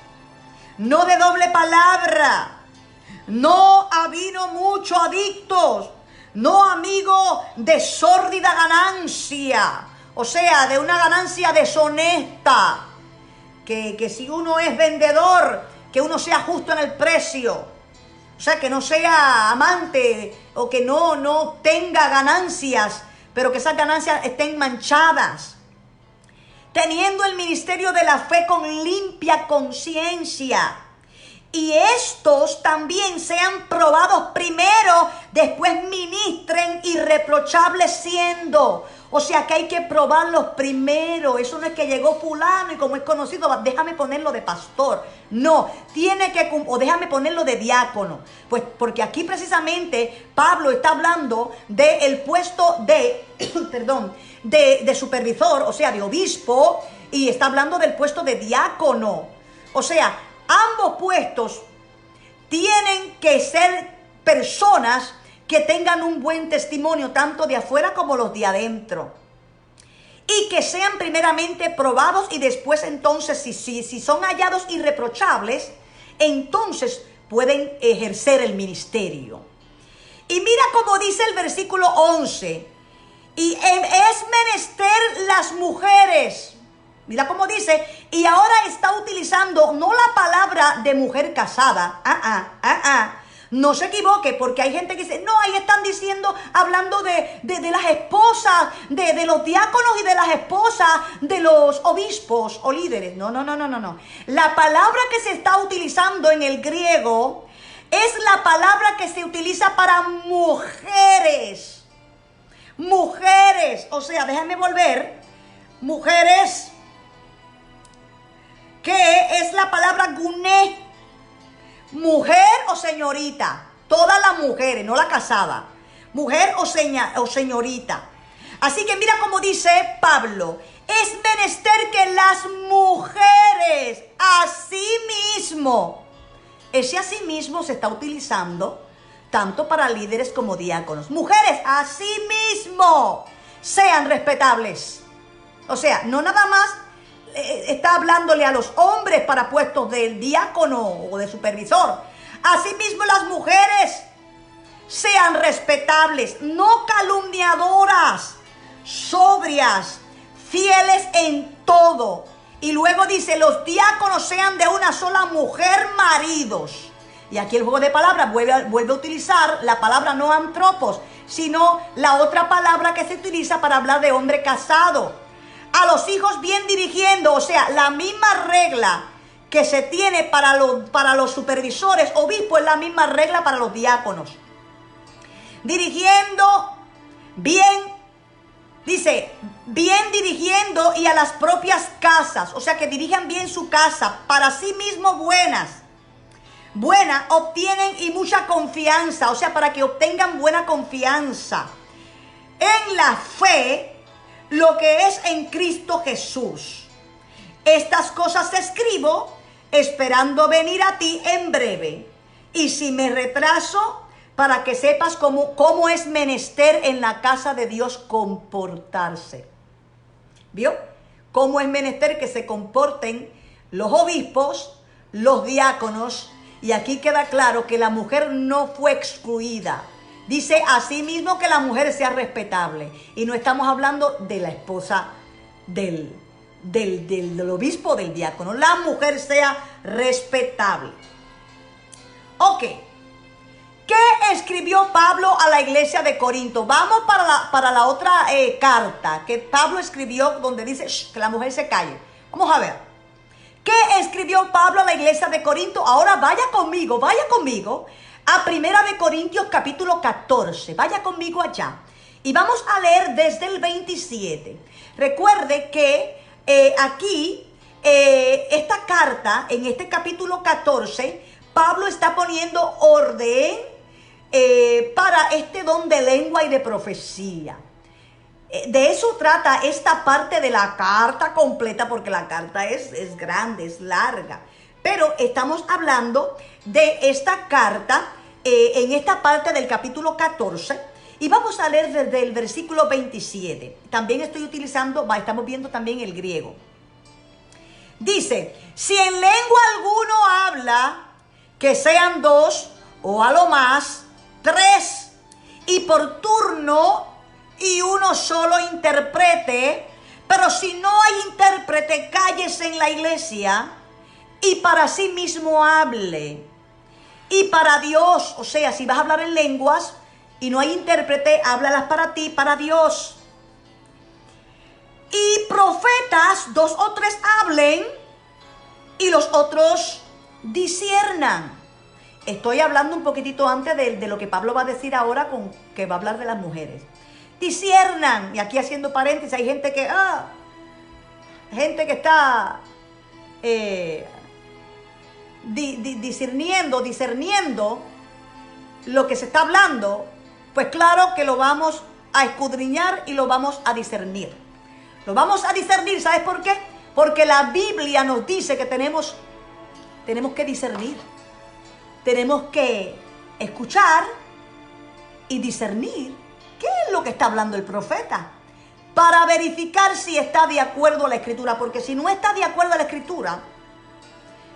no de doble palabra, no a vino mucho adictos, no amigos de sórdida ganancia, o sea, de una ganancia deshonesta, que si uno es vendedor, que uno sea justo en el precio, o sea, que no sea amante o que no tenga ganancias, pero que esas ganancias estén manchadas. Teniendo el ministerio de la fe con limpia conciencia. Y estos también sean probados primero, después ministren irreprochables siendo. O sea que hay que probarlos primero. Eso no es que llegó fulano y como es conocido, déjame ponerlo de pastor. No, tiene que, o déjame ponerlo de diácono. Pues porque aquí precisamente Pablo está hablando del puesto de, de supervisor, o sea, de obispo, y está hablando del puesto de diácono. O sea, ambos puestos tienen que ser personas que tengan un buen testimonio, tanto de afuera como los de adentro. Y que sean primeramente probados y después entonces, si son hallados irreprochables, entonces pueden ejercer el ministerio. Y mira cómo dice el versículo 11. Y es menester las mujeres. Mira cómo dice. Y ahora está utilizando no la palabra de mujer casada. No se equivoque, porque hay gente que dice, no, ahí están diciendo, hablando de las esposas, de los diáconos y de las esposas de los obispos o líderes. No. La palabra que se está utilizando en el griego es la palabra que se utiliza para mujeres. Mujeres, o sea, déjame volver. Mujeres, que es la palabra guné. Mujer o señorita, todas las mujeres, no la casada. Mujer o señorita. Así que mira cómo dice Pablo. Es menester que las mujeres asimismo. Ese asimismo se está utilizando tanto para líderes como diáconos. Mujeres asimismo sean respetables. O sea, no nada más está hablándole a los hombres para puestos de diácono o de supervisor. Asimismo las mujeres sean respetables, no calumniadoras, sobrias, fieles en todo. Y luego dice, los diáconos sean de una sola mujer maridos. Y aquí el juego de palabras vuelve a utilizar la palabra no antropos, sino la otra palabra que se utiliza para hablar de hombre casado. A los hijos bien dirigiendo, o sea, la misma regla que se tiene para los supervisores, obispos, es la misma regla para los diáconos. Dirigiendo bien, dice, bien dirigiendo y a las propias casas, o sea, que dirijan bien su casa, para sí mismos buenas, obtienen y mucha confianza, o sea, para que obtengan buena confianza en la fe, lo que es en Cristo Jesús. Estas cosas escribo, esperando venir a ti en breve. Y si me retraso, para que sepas cómo es menester en la casa de Dios comportarse. ¿Vio? Cómo es menester que se comporten los obispos, los diáconos. Y aquí queda claro que la mujer no fue excluida. Dice asimismo que la mujer sea respetable. Y no estamos hablando de la esposa del obispo, del diácono. La mujer sea respetable. Ok. ¿Qué escribió Pablo a la iglesia de Corinto? Vamos para la otra carta que Pablo escribió donde dice que la mujer se calle. Vamos a ver. ¿Qué escribió Pablo a la iglesia de Corinto? Ahora vaya conmigo a 1 Corintios capítulo 14. Vaya conmigo allá. Y vamos a leer desde el 27. Recuerde que aquí, esta carta, en este capítulo 14, Pablo está poniendo orden para este don de lengua y de profecía. De eso trata esta parte de la carta completa, porque la carta es grande, es larga. Pero estamos hablando de esta carta en esta parte del capítulo 14 y vamos a leer desde el versículo 27. También estamos viendo también el griego. Dice, si en lengua alguno habla, que sean 2 o a lo más 3, y por turno y uno solo interprete, pero si no hay intérprete, cállese en la iglesia y para sí mismo hable. Y para Dios, o sea, si vas a hablar en lenguas y no hay intérprete, háblalas para ti, para Dios. Y profetas, 2 o 3 hablen y los otros disciernan. Estoy hablando un poquitito antes de lo que Pablo va a decir ahora, que va a hablar de las mujeres. Disciernan, y aquí haciendo paréntesis, hay gente que está discerniendo lo que se está hablando. Pues claro que lo vamos a escudriñar y lo vamos a discernir. Lo vamos a discernir, ¿sabes por qué? Porque la Biblia nos dice que tenemos que discernir. Tenemos que escuchar y discernir qué es lo que está hablando el profeta, para verificar si está de acuerdo a la Escritura. Porque si no está de acuerdo a la Escritura,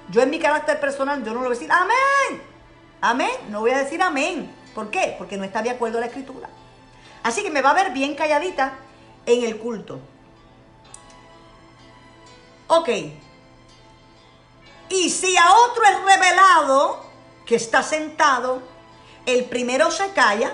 yo en mi carácter personal, yo no le voy a decir amén. Amén, no voy a decir amén. ¿Por qué? Porque no está de acuerdo a la Escritura. Así que me va a ver bien calladita en el culto. Ok. Y si a otro es revelado que está sentado, el primero se calla,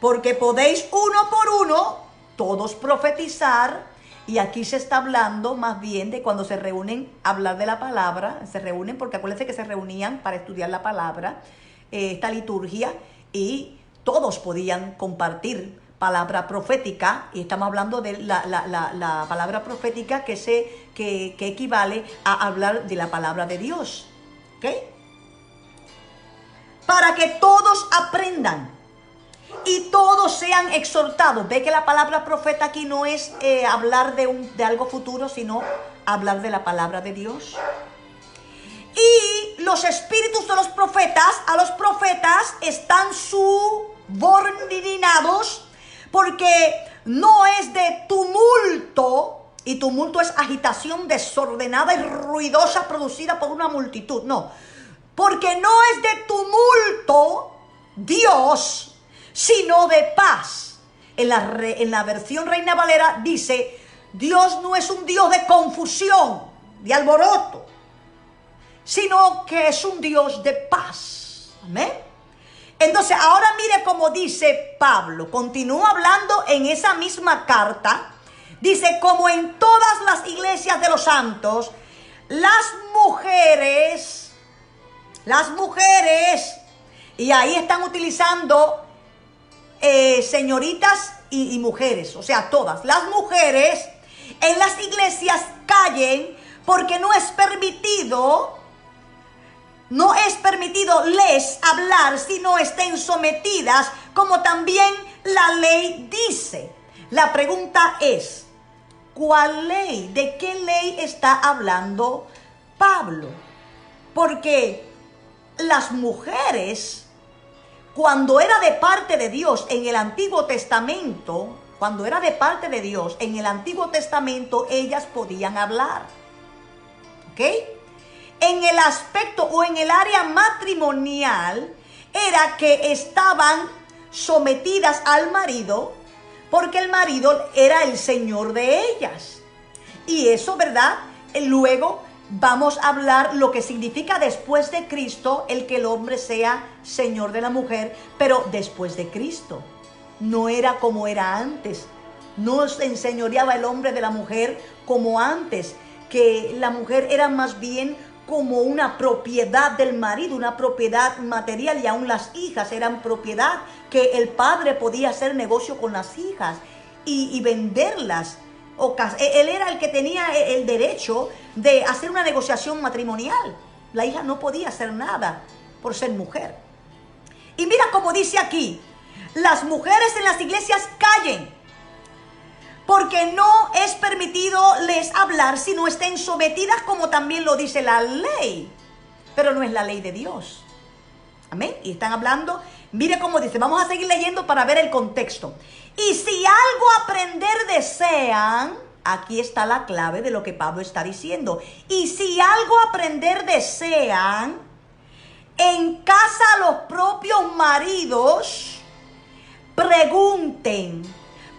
porque podéis uno por uno todos profetizar. Y aquí se está hablando más bien de cuando se reúnen a hablar de la palabra. Se reúnen porque acuérdense que se reunían para estudiar la palabra, esta liturgia, y todos podían compartir palabra profética. Y estamos hablando de la palabra profética que equivale a hablar de la palabra de Dios. ¿Ok? Para que todos aprendan y todos sean exhortados. Ve que la palabra profeta aquí no es hablar de algo futuro, sino hablar de la palabra de Dios. Y los espíritus de los profetas, a los profetas están subordinados, porque no es de tumulto, y tumulto es agitación desordenada y ruidosa producida por una multitud. No, porque no es de tumulto Dios, sino de paz. En la versión Reina Valera dice: Dios no es un Dios de confusión, de alboroto, sino que es un Dios de paz. Amén. Entonces ahora mire cómo dice Pablo, continúa hablando en esa misma carta. Dice: como en todas las iglesias de los santos, las mujeres, y ahí están utilizando señoritas y mujeres, o sea, todas las mujeres en las iglesias callen, porque no es permitido les hablar, sino estén sometidas, como también la ley dice. La pregunta es: ¿cuál ley? ¿De qué ley está hablando Pablo? Porque las mujeres, cuando era de parte de Dios en el Antiguo Testamento, ellas podían hablar. ¿Ok? En el aspecto o en el área matrimonial, era que estaban sometidas al marido, porque el marido era el señor de ellas. Y eso, ¿verdad? Luego vamos a hablar lo que significa después de Cristo, el que el hombre sea señor de la mujer, pero después de Cristo. No era como era antes. No se enseñoreaba el hombre de la mujer como antes, que la mujer era más bien como una propiedad del marido, una propiedad material, y aún las hijas eran propiedad, que el padre podía hacer negocio con las hijas y venderlas. Él era el que tenía el derecho de hacer una negociación matrimonial. La hija no podía hacer nada por ser mujer. Y mira cómo dice aquí: las mujeres en las iglesias callen, porque no es permitido les hablar si no estén sometidas, como también lo dice la ley. Pero no es la ley de Dios. Amén. Y están hablando, mire cómo dice, vamos a seguir leyendo para ver el contexto. Y si algo aprender desean, aquí está la clave de lo que Pablo está diciendo. Y si algo aprender desean, en casa a los propios maridos, pregunten.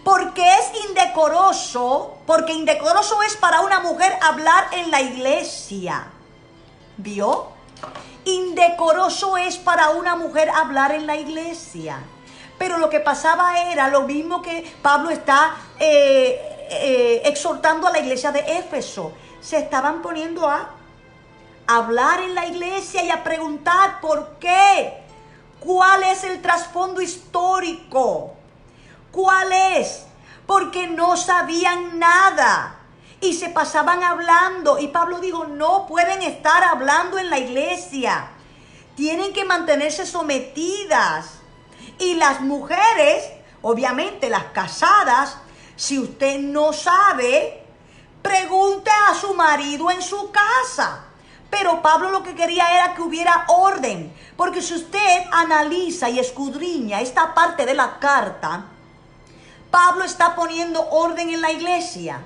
Porque es indecoroso, porque indecoroso es para una mujer hablar en la iglesia. ¿Vio? Indecoroso es para una mujer hablar en la iglesia. Pero lo que pasaba era lo mismo que Pablo está exhortando a la iglesia de Éfeso. Se estaban poniendo a hablar en la iglesia y a preguntar por qué. ¿Cuál es el trasfondo histórico? ¿Cuál es? Porque no sabían nada y se pasaban hablando. Y Pablo dijo: no pueden estar hablando en la iglesia. Tienen que mantenerse sometidas. Y las mujeres, obviamente las casadas, si usted no sabe, pregunte a su marido en su casa. Pero Pablo lo que quería era que hubiera orden. Porque si usted analiza y escudriña esta parte de la carta, Pablo está poniendo orden en la iglesia.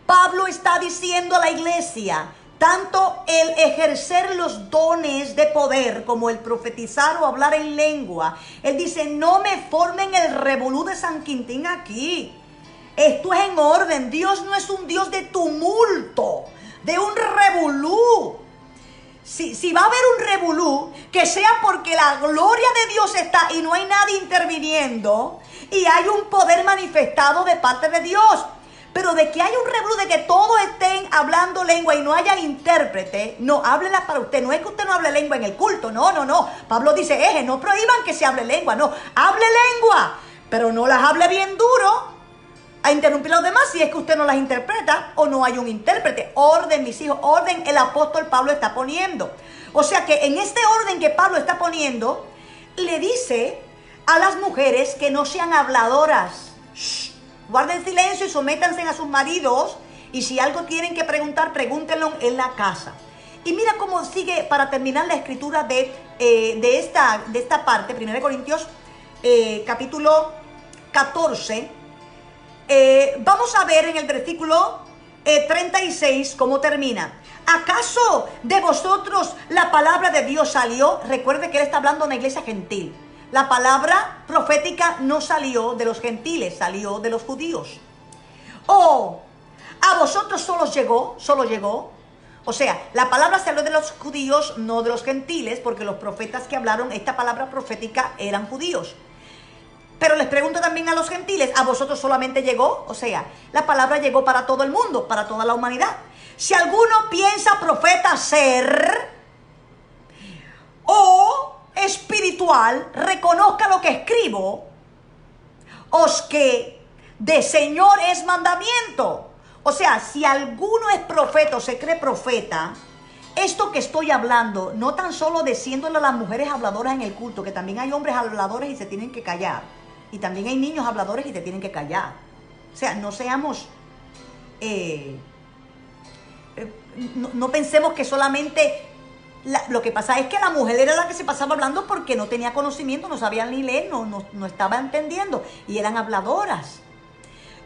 Pablo está diciendo a la iglesia, tanto el ejercer los dones de poder como el profetizar o hablar en lengua, él dice, no me formen el revolú de San Quintín aquí. Esto es en orden. Dios no es un Dios de tumulto, de un revolú. Si va a haber un revolú, que sea porque la gloria de Dios está y no hay nadie interviniendo y hay un poder manifestado de parte de Dios. Pero de que hay un revolú, de que todos estén hablando lengua y no haya intérprete, no, háblela para usted. No es que usted no hable lengua en el culto, no. Pablo dice, no prohíban que se hable lengua, no, hable lengua, pero no las hable bien duro a interrumpir a los demás si es que usted no las interpreta o no hay un intérprete. Orden, mis hijos, orden el apóstol Pablo está poniendo. O sea que en este orden que Pablo está poniendo, le dice a las mujeres que no sean habladoras. Shh, guarden silencio y sométanse a sus maridos, y si algo tienen que preguntar, pregúntenlo en la casa. Y mira cómo sigue para terminar la escritura de esta parte, 1 Corintios capítulo 14. Vamos a ver en el versículo 36 cómo termina. ¿Acaso de vosotros la palabra de Dios salió? Recuerde que él está hablando de una iglesia gentil. La palabra profética no salió de los gentiles, salió de los judíos. ¿O a vosotros solo llegó? O sea, la palabra salió de los judíos, no de los gentiles, porque los profetas que hablaron esta palabra profética eran judíos. Pero les pregunto también a los gentiles, ¿a vosotros solamente llegó? O sea, la palabra llegó para todo el mundo, para toda la humanidad. Si alguno piensa profeta ser o espiritual, reconozca lo que escribo, os que de Señor es mandamiento. O sea, si alguno es profeta o se cree profeta, esto que estoy hablando, no tan solo diciéndole a las mujeres habladoras en el culto, que también hay hombres habladores y se tienen que callar. Y también hay niños habladores y se tienen que callar. O sea, no seamos... no pensemos que solamente... lo que pasa es que la mujer era la que se pasaba hablando porque no tenía conocimiento, no sabía ni leer, no estaba entendiendo. Y eran habladoras.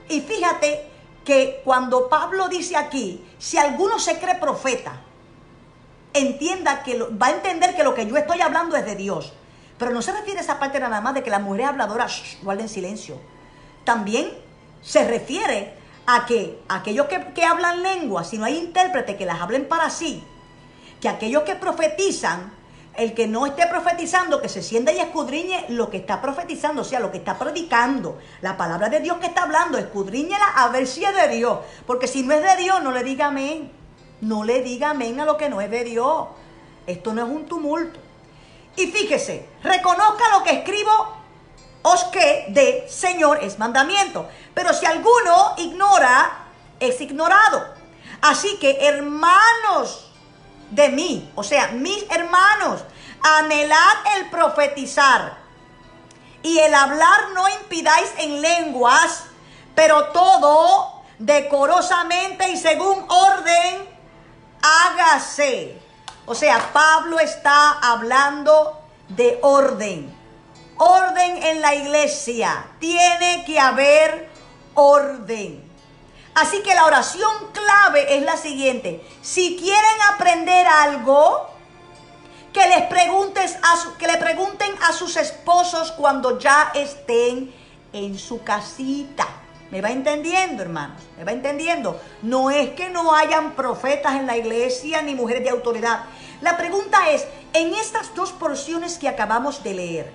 Y fíjate que cuando Pablo dice aquí, si alguno se cree profeta, entienda que va a entender que lo que yo estoy hablando es de Dios. Pero no se refiere a esa parte nada más de que las mujeres habladoras guarden silencio. También se refiere a que aquellos que hablan lengua, si no hay intérprete, que las hablen para sí. Que aquellos que profetizan, el que no esté profetizando, que se sienta y escudriñe lo que está profetizando, o sea, lo que está predicando. La palabra de Dios que está hablando, escudriñela a ver si es de Dios. Porque si no es de Dios, no le diga amén. No le diga amén a lo que no es de Dios. Esto no es un tumulto. Y fíjese, reconozca lo que escribo, os que de Señor es mandamiento. Pero si alguno ignora, es ignorado. Así que hermanos de mí, o sea, mis hermanos, anhelad el profetizar y el hablar no impidáis en lenguas, pero todo decorosamente y según orden hágase. O sea, Pablo está hablando de orden. Orden en la iglesia. Tiene que haber orden. Así que la oración clave es la siguiente. Si quieren aprender algo, que le pregunten a sus esposos cuando ya estén en su casita. ¿Me va entendiendo, hermanos? ¿Me va entendiendo? No es que no hayan profetas en la iglesia ni mujeres de autoridad. La pregunta es, en estas dos porciones que acabamos de leer,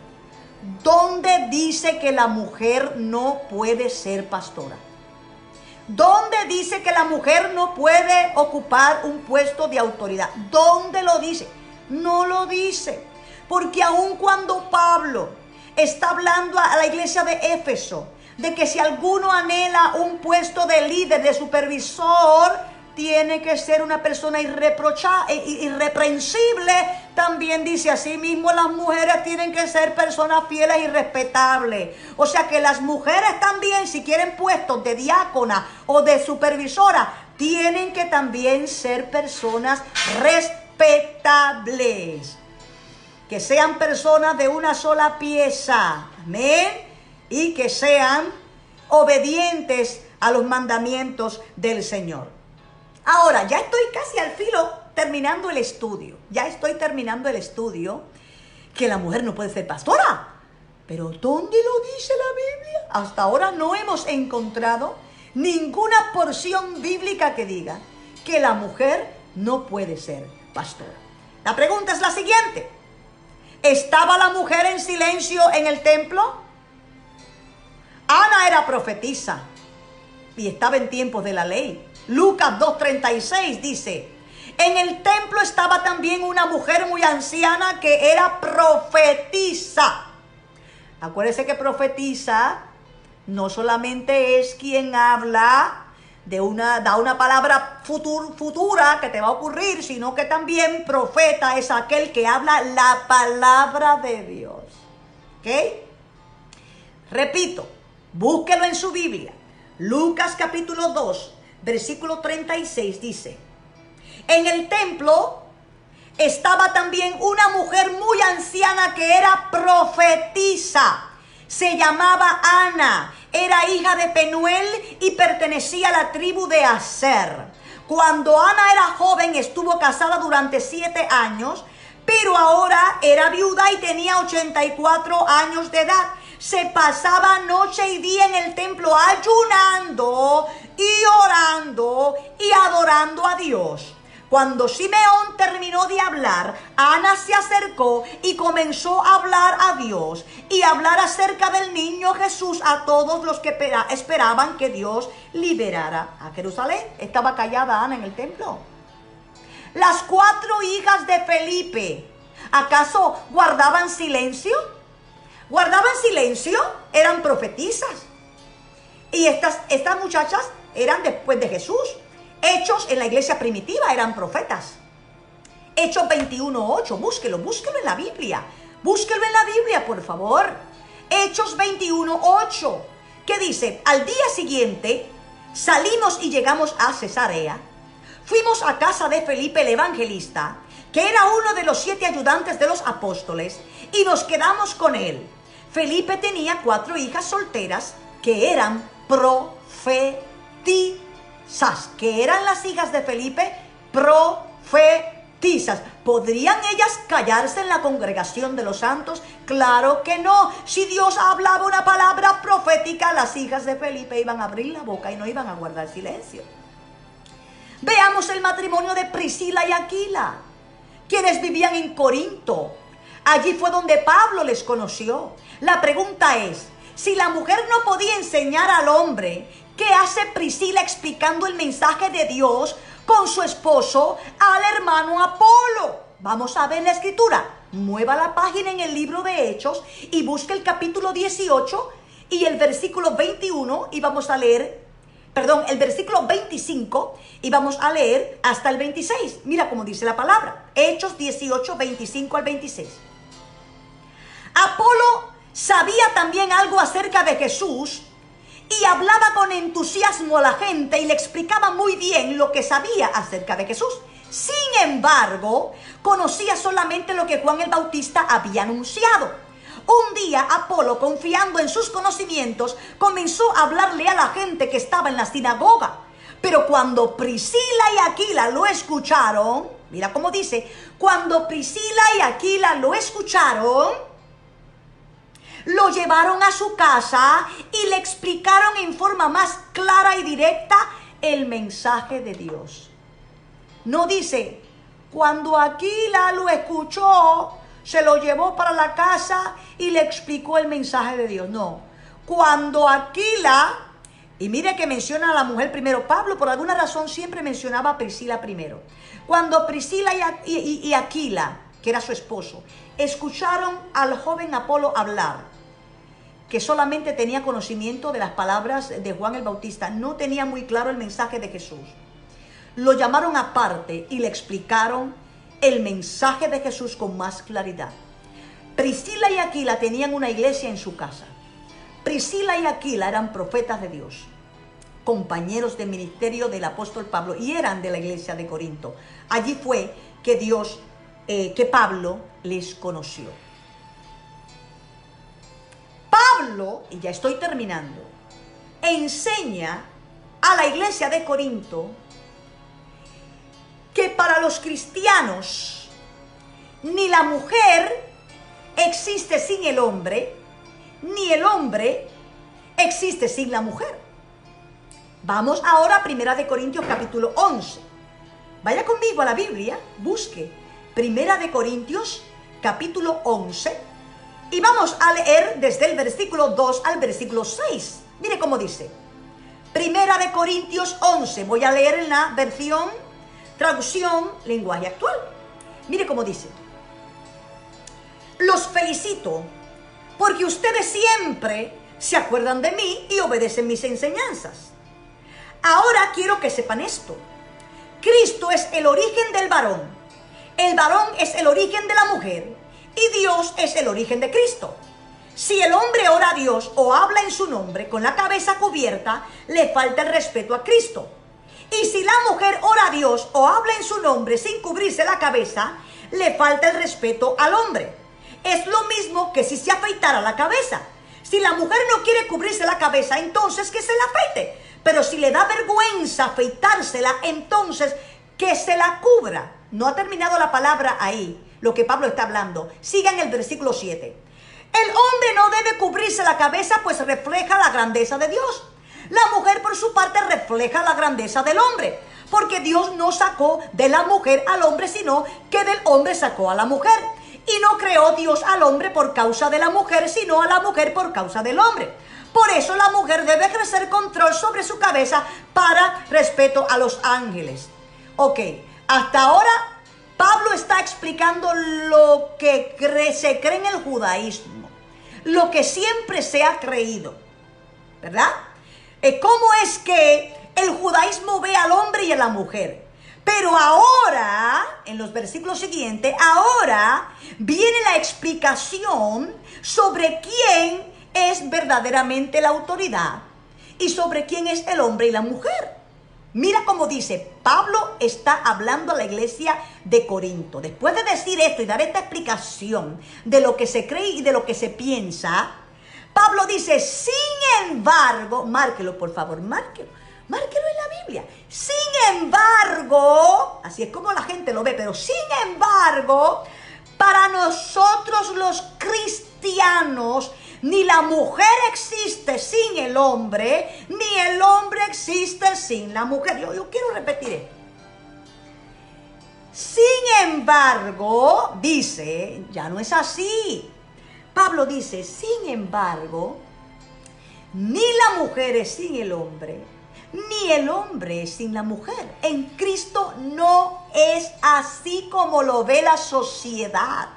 ¿dónde dice que la mujer no puede ser pastora? ¿Dónde dice que la mujer no puede ocupar un puesto de autoridad? ¿Dónde lo dice? No lo dice. Porque aun cuando Pablo está hablando a la iglesia de Éfeso, de que si alguno anhela un puesto de líder, de supervisor, tiene que ser una persona irreprensible. También dice así mismo, las mujeres tienen que ser personas fieles y respetables. O sea que las mujeres también, si quieren puestos de diácona o de supervisora, tienen que también ser personas respetables. Que sean personas de una sola pieza. Amén. Y que sean obedientes a los mandamientos del Señor. Ahora, ya estoy casi al filo terminando el estudio. Ya estoy terminando el estudio que la mujer no puede ser pastora. Pero ¿dónde lo dice la Biblia? Hasta ahora no hemos encontrado ninguna porción bíblica que diga que la mujer no puede ser pastora. La pregunta es la siguiente. ¿Estaba la mujer en silencio en el templo? Ana era profetisa y estaba en tiempos de la ley. Lucas 2:36 dice: en el templo estaba también una mujer muy anciana que era profetisa. Acuérdese que profetisa no solamente es quien habla da una palabra futura que te va a ocurrir, sino que también profeta es aquel que habla la palabra de Dios. ¿Ok? Repito, búsquelo en su Biblia. Lucas capítulo 2, versículo 36 dice: en el templo estaba también una mujer muy anciana que era profetisa. Se llamaba Ana, era hija de Penuel y pertenecía a la tribu de Aser. Cuando Ana era joven estuvo casada durante 7 años, pero ahora era viuda y tenía 84 años de edad. Se pasaba noche y día en el templo ayunando y orando y adorando a Dios. Cuando Simeón terminó de hablar, Ana se acercó y comenzó a hablar a Dios y hablar acerca del niño Jesús a todos los que esperaban que Dios liberara a Jerusalén. Estaba callada Ana en el templo. Las 4 hijas de Felipe, ¿acaso guardaban silencio? ¿Guardaban silencio? Eran profetisas. Y estas muchachas eran después de Jesús. Hechos en la iglesia primitiva eran profetas. Hechos 21:8, búsquelo en la Biblia. Búsquelo en la Biblia, por favor. Hechos 21:8, que dice: al día siguiente salimos y llegamos a Cesarea. Fuimos a casa de Felipe el evangelista, que era uno de los 7 ayudantes de los apóstoles, y nos quedamos con él. Felipe tenía 4 hijas solteras que eran profetisas. Que eran las hijas de Felipe profetisas. ¿Podrían ellas callarse en la congregación de los santos? Claro que no. Si Dios hablaba una palabra profética, las hijas de Felipe iban a abrir la boca y no iban a guardar silencio. Veamos el matrimonio de Priscila y Aquila, quienes vivían en Corinto. Allí fue donde Pablo les conoció. La pregunta es, si la mujer no podía enseñar al hombre, ¿qué hace Priscila explicando el mensaje de Dios con su esposo, al hermano Apolo? Vamos a ver la escritura. Mueva la página en el libro de Hechos y busque el capítulo 18 y el versículo 21 y vamos a leer, el versículo 25 y vamos a leer hasta el 26. Mira cómo dice la palabra. Hechos 18, 25 al 26. Apolo sabía también algo acerca de Jesús y hablaba con entusiasmo a la gente y le explicaba muy bien lo que sabía acerca de Jesús. Sin embargo, conocía solamente lo que Juan el Bautista había anunciado. Un día Apolo, confiando en sus conocimientos, comenzó a hablarle a la gente que estaba en la sinagoga. Pero cuando Priscila y Aquila lo escucharon, mira cómo dice, cuando Priscila y Aquila lo escucharon, lo llevaron a su casa y le explicaron en forma más clara y directa el mensaje de Dios. No dice, cuando Aquila lo escuchó, se lo llevó para la casa y le explicó el mensaje de Dios. No, cuando Aquila, y mire que menciona a la mujer primero, Pablo por alguna razón siempre mencionaba a Priscila primero. Cuando Priscila y Aquila, que era su esposo, escucharon al joven Apolo hablar, que solamente tenía conocimiento de las palabras de Juan el Bautista, no tenía muy claro el mensaje de Jesús. Lo llamaron aparte y le explicaron el mensaje de Jesús con más claridad. Priscila y Aquila tenían una iglesia en su casa. Priscila y Aquila eran profetas de Dios, compañeros de ministerio del apóstol Pablo, y eran de la iglesia de Corinto. Allí fue que que Pablo les conoció. Pablo, y ya estoy terminando, enseña a la iglesia de Corinto que para los cristianos ni la mujer existe sin el hombre, ni el hombre existe sin la mujer. Vamos ahora a 1 Corintios capítulo 11. Vaya conmigo a la Biblia, busque 1 Corintios capítulo 11 y vamos a leer desde el versículo 2 al versículo 6. Mire cómo dice. 1 Corintios 11, voy a leer en la versión, traducción, lenguaje actual. Mire cómo dice. Los felicito porque ustedes siempre se acuerdan de mí y obedecen mis enseñanzas. Ahora quiero que sepan esto. Cristo es el origen del varón. El varón es el origen de la mujer. Y Dios es el origen de Cristo. Si el hombre ora a Dios o habla en su nombre con la cabeza cubierta, le falta el respeto a Cristo. Y si la mujer ora a Dios o habla en su nombre sin cubrirse la cabeza, le falta el respeto al hombre. Es lo mismo que si se afeitara la cabeza. Si la mujer no quiere cubrirse la cabeza, entonces que se la afeite. Pero si le da vergüenza afeitársela, entonces que se la cubra. No ha terminado la palabra ahí, lo que Pablo está hablando. Siga en el versículo 7. El hombre no debe cubrirse la cabeza, pues refleja la grandeza de Dios. La mujer, por su parte, refleja la grandeza del hombre. Porque Dios no sacó de la mujer al hombre, sino que del hombre sacó a la mujer. Y no creó Dios al hombre por causa de la mujer, sino a la mujer por causa del hombre. Por eso la mujer debe ejercer control sobre su cabeza para respeto a los ángeles. Ok, hasta ahora Pablo está explicando lo que se cree en el judaísmo, lo que siempre se ha creído, ¿verdad? ¿Cómo es que el judaísmo ve al hombre y a la mujer? Pero ahora, en los versículos siguientes, ahora viene la explicación sobre quién es verdaderamente la autoridad y sobre quién es el hombre y la mujer. Mira cómo dice, Pablo está hablando a la iglesia de Corinto. Después de decir esto y dar esta explicación de lo que se cree y de lo que se piensa, Pablo dice, sin embargo, márquelo por favor, márquelo en la Biblia. Sin embargo, así es como la gente lo ve, pero sin embargo, para nosotros los cristianos, ni la mujer existe sin el hombre, ni el hombre existe sin la mujer. Yo quiero repetir esto. Sin embargo, dice, ya no es así. Pablo dice, sin embargo, ni la mujer es sin el hombre, ni el hombre es sin la mujer. En Cristo no es así como lo ve la sociedad.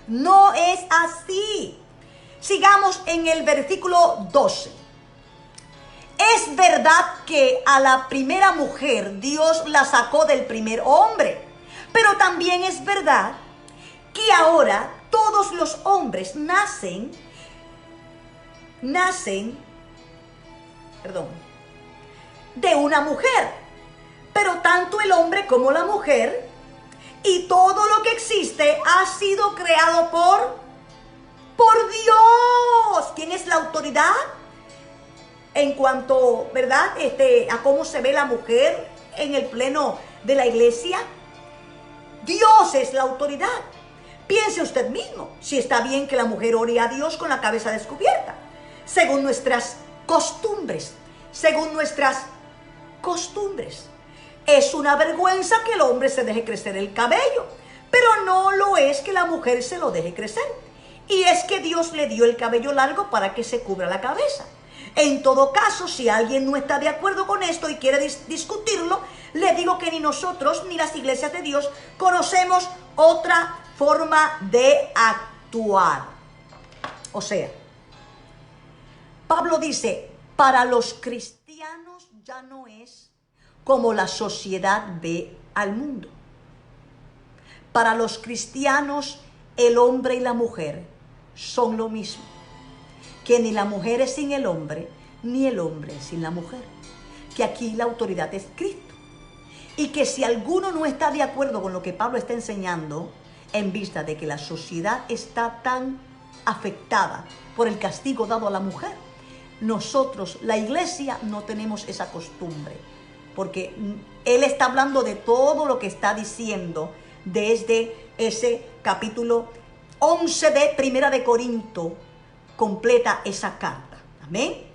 No es así. Sigamos en el versículo 12. Es verdad que a la primera mujer Dios la sacó del primer hombre, pero también es verdad que ahora todos los hombres nacen, de una mujer, pero tanto el hombre como la mujer y todo lo que existe ha sido creado por Dios. ¿Quién es la autoridad? En cuanto, ¿verdad? A cómo se ve la mujer en el pleno de la iglesia. Dios es la autoridad. Piense usted mismo si está bien que la mujer ore a Dios con la cabeza descubierta. Según nuestras costumbres. Es una vergüenza que el hombre se deje crecer el cabello, pero no lo es que la mujer se lo deje crecer. Y es que Dios le dio el cabello largo para que se cubra la cabeza. En todo caso, si alguien no está de acuerdo con esto y quiere discutirlo, le digo que ni nosotros ni las iglesias de Dios conocemos otra forma de actuar. O sea, Pablo dice, para los cristianos ya no es como la sociedad ve al mundo. Para los cristianos, el hombre y la mujer son lo mismo. Que ni la mujer es sin el hombre, ni el hombre es sin la mujer. Que aquí la autoridad es Cristo. Y que si alguno no está de acuerdo con lo que Pablo está enseñando, en vista de que la sociedad está tan afectada por el castigo dado a la mujer, nosotros, la iglesia, no tenemos esa costumbre. porque él está hablando de todo lo que está diciendo desde ese capítulo 11 de Primera de Corinto, completa esa carta. Amén.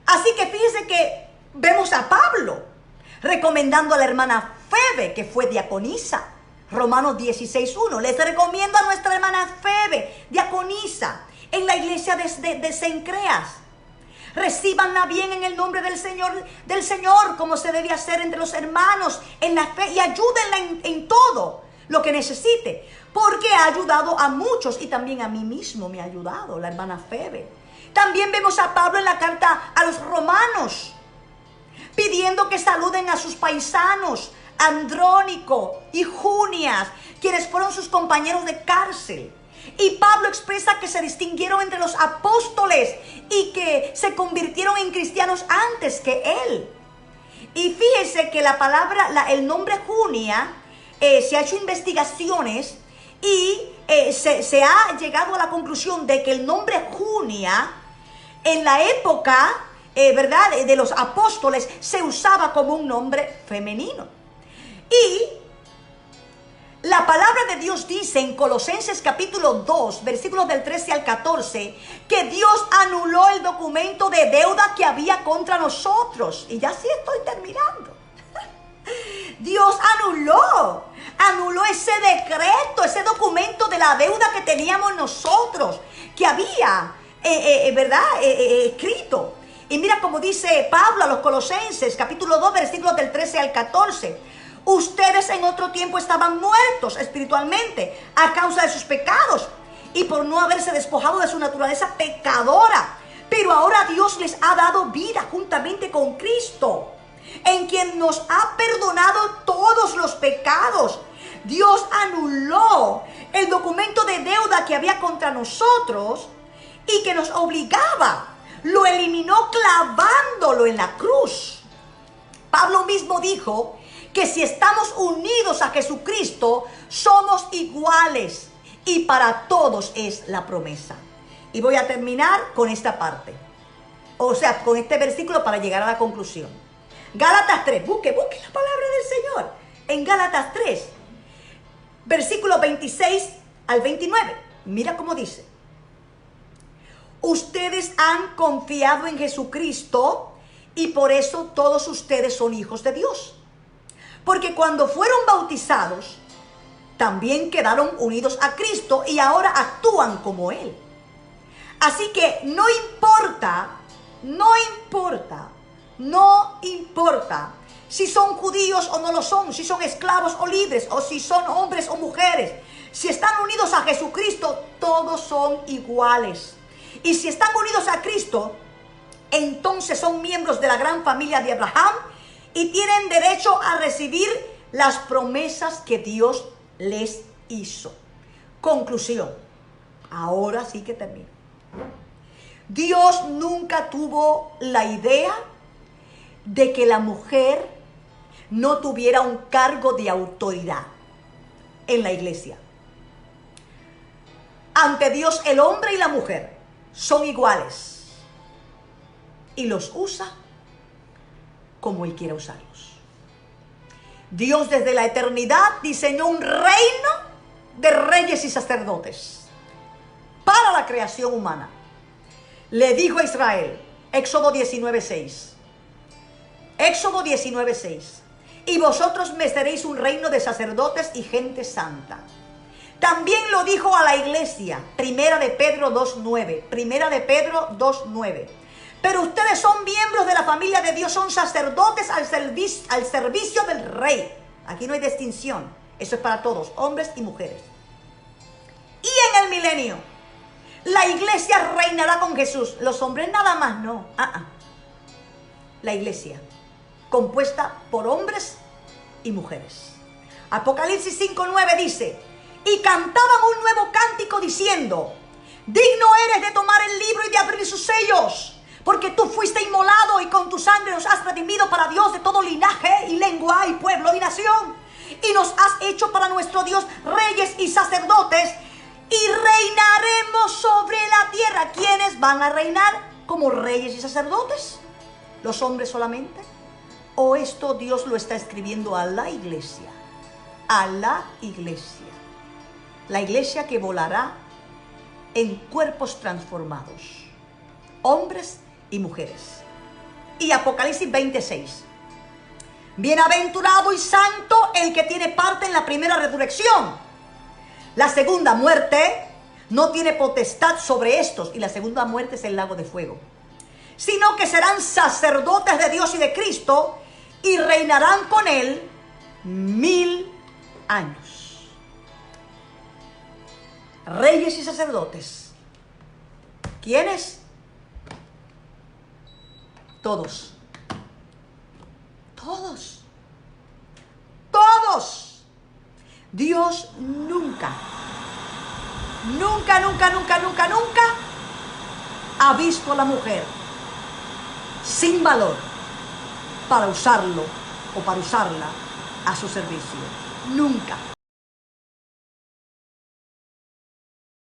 Así que fíjense que vemos a Pablo recomendando a la hermana Febe, que fue diaconisa. Romanos 16:1. Les recomiendo a nuestra hermana Febe, diaconisa, en la iglesia de Cencreas. Recíbanla bien en el nombre del Señor, como se debe hacer entre los hermanos en la fe, y ayúdenla en todo lo que necesite, porque ha ayudado a muchos, y también a mí mismo me ha ayudado la hermana Febe. También vemos a Pablo en la carta a los romanos, pidiendo que saluden a sus paisanos, Andrónico y Junias, quienes fueron sus compañeros de cárcel. Y Pablo expresa que se distinguieron entre los apóstoles y que se convirtieron en cristianos antes que él. Y fíjense que la palabra, el nombre Junia, se ha hecho investigaciones y se ha llegado a la conclusión de que el nombre Junia en la época, ¿verdad?, de los apóstoles se usaba como un nombre femenino. Y la palabra de Dios dice en Colosenses capítulo 2, versículos del 13 al 14, que Dios anuló el documento de deuda que había contra nosotros. Y ya sí estoy terminando. Dios anuló ese decreto, ese documento de la deuda que teníamos nosotros, que había, ¿verdad?, escrito. Y mira cómo dice Pablo a los Colosenses, capítulo 2, versículos del 13 al 14. Ustedes en otro tiempo estaban muertos espiritualmente a causa de sus pecados y por no haberse despojado de su naturaleza pecadora. Pero ahora Dios les ha dado vida juntamente con Cristo, en quien nos ha perdonado todos los pecados. Dios anuló el documento de deuda que había contra nosotros y que nos obligaba. Lo eliminó clavándolo en la cruz. Pablo mismo dijo que si estamos unidos a Jesucristo, somos iguales, y para todos es la promesa. Y voy a terminar con esta parte, o sea, con este versículo para llegar a la conclusión. Gálatas 3, busque la palabra del Señor. En Gálatas 3, versículo 26 al 29, mira cómo dice: ustedes han confiado en Jesucristo y por eso todos ustedes son hijos de Dios. Porque cuando fueron bautizados, también quedaron unidos a Cristo y ahora actúan como Él. Así que no importa si son judíos o no lo son, si son esclavos o libres, o si son hombres o mujeres. Si están unidos a Jesucristo, todos son iguales. Y si están unidos a Cristo, entonces son miembros de la gran familia de Abraham y tienen derecho a recibir las promesas que Dios les hizo. Conclusión. Ahora sí que termino. Dios nunca tuvo la idea de que la mujer no tuviera un cargo de autoridad en la iglesia. Ante Dios, el hombre y la mujer son iguales y los usa como Él quiere usarlos. Dios desde la eternidad diseñó un reino de reyes y sacerdotes para la creación humana. Le dijo a Israel, Éxodo 19:6, Éxodo 19:6, y vosotros me seréis un reino de sacerdotes y gente santa. También lo dijo a la iglesia, Primera de Pedro 2:9, Primera de Pedro 2:9. Pero ustedes son miembros de la familia de Dios, son sacerdotes al servicio del rey. Aquí no hay distinción, eso es para todos, hombres y mujeres. Y en el milenio, la iglesia reinará con Jesús. Los hombres nada más, no. La iglesia, compuesta por hombres y mujeres. Apocalipsis 5:9 dice: y cantaban un nuevo cántico diciendo: digno eres de tomar el libro y de abrir sus sellos, porque tú fuiste inmolado y con tu sangre nos has redimido para Dios de todo linaje y lengua y pueblo y nación. Y nos has hecho para nuestro Dios reyes y sacerdotes, y reinaremos sobre la tierra. ¿Quiénes van a reinar como reyes y sacerdotes? ¿Los hombres solamente? ¿O esto Dios lo está escribiendo a la iglesia? A la iglesia. La iglesia que volará en cuerpos transformados, hombres y mujeres. Y Apocalipsis 26. Bienaventurado y santo el que tiene parte en la primera resurrección. La segunda muerte no tiene potestad sobre estos, y la segunda muerte es el lago de fuego, sino que serán sacerdotes de Dios y de Cristo y reinarán con él 1000 años. Reyes y sacerdotes. ¿Quiénes? Todos. Todos. Todos. Dios nunca ha visto a la mujer sin valor para usarlo o para usarla a su servicio. Nunca.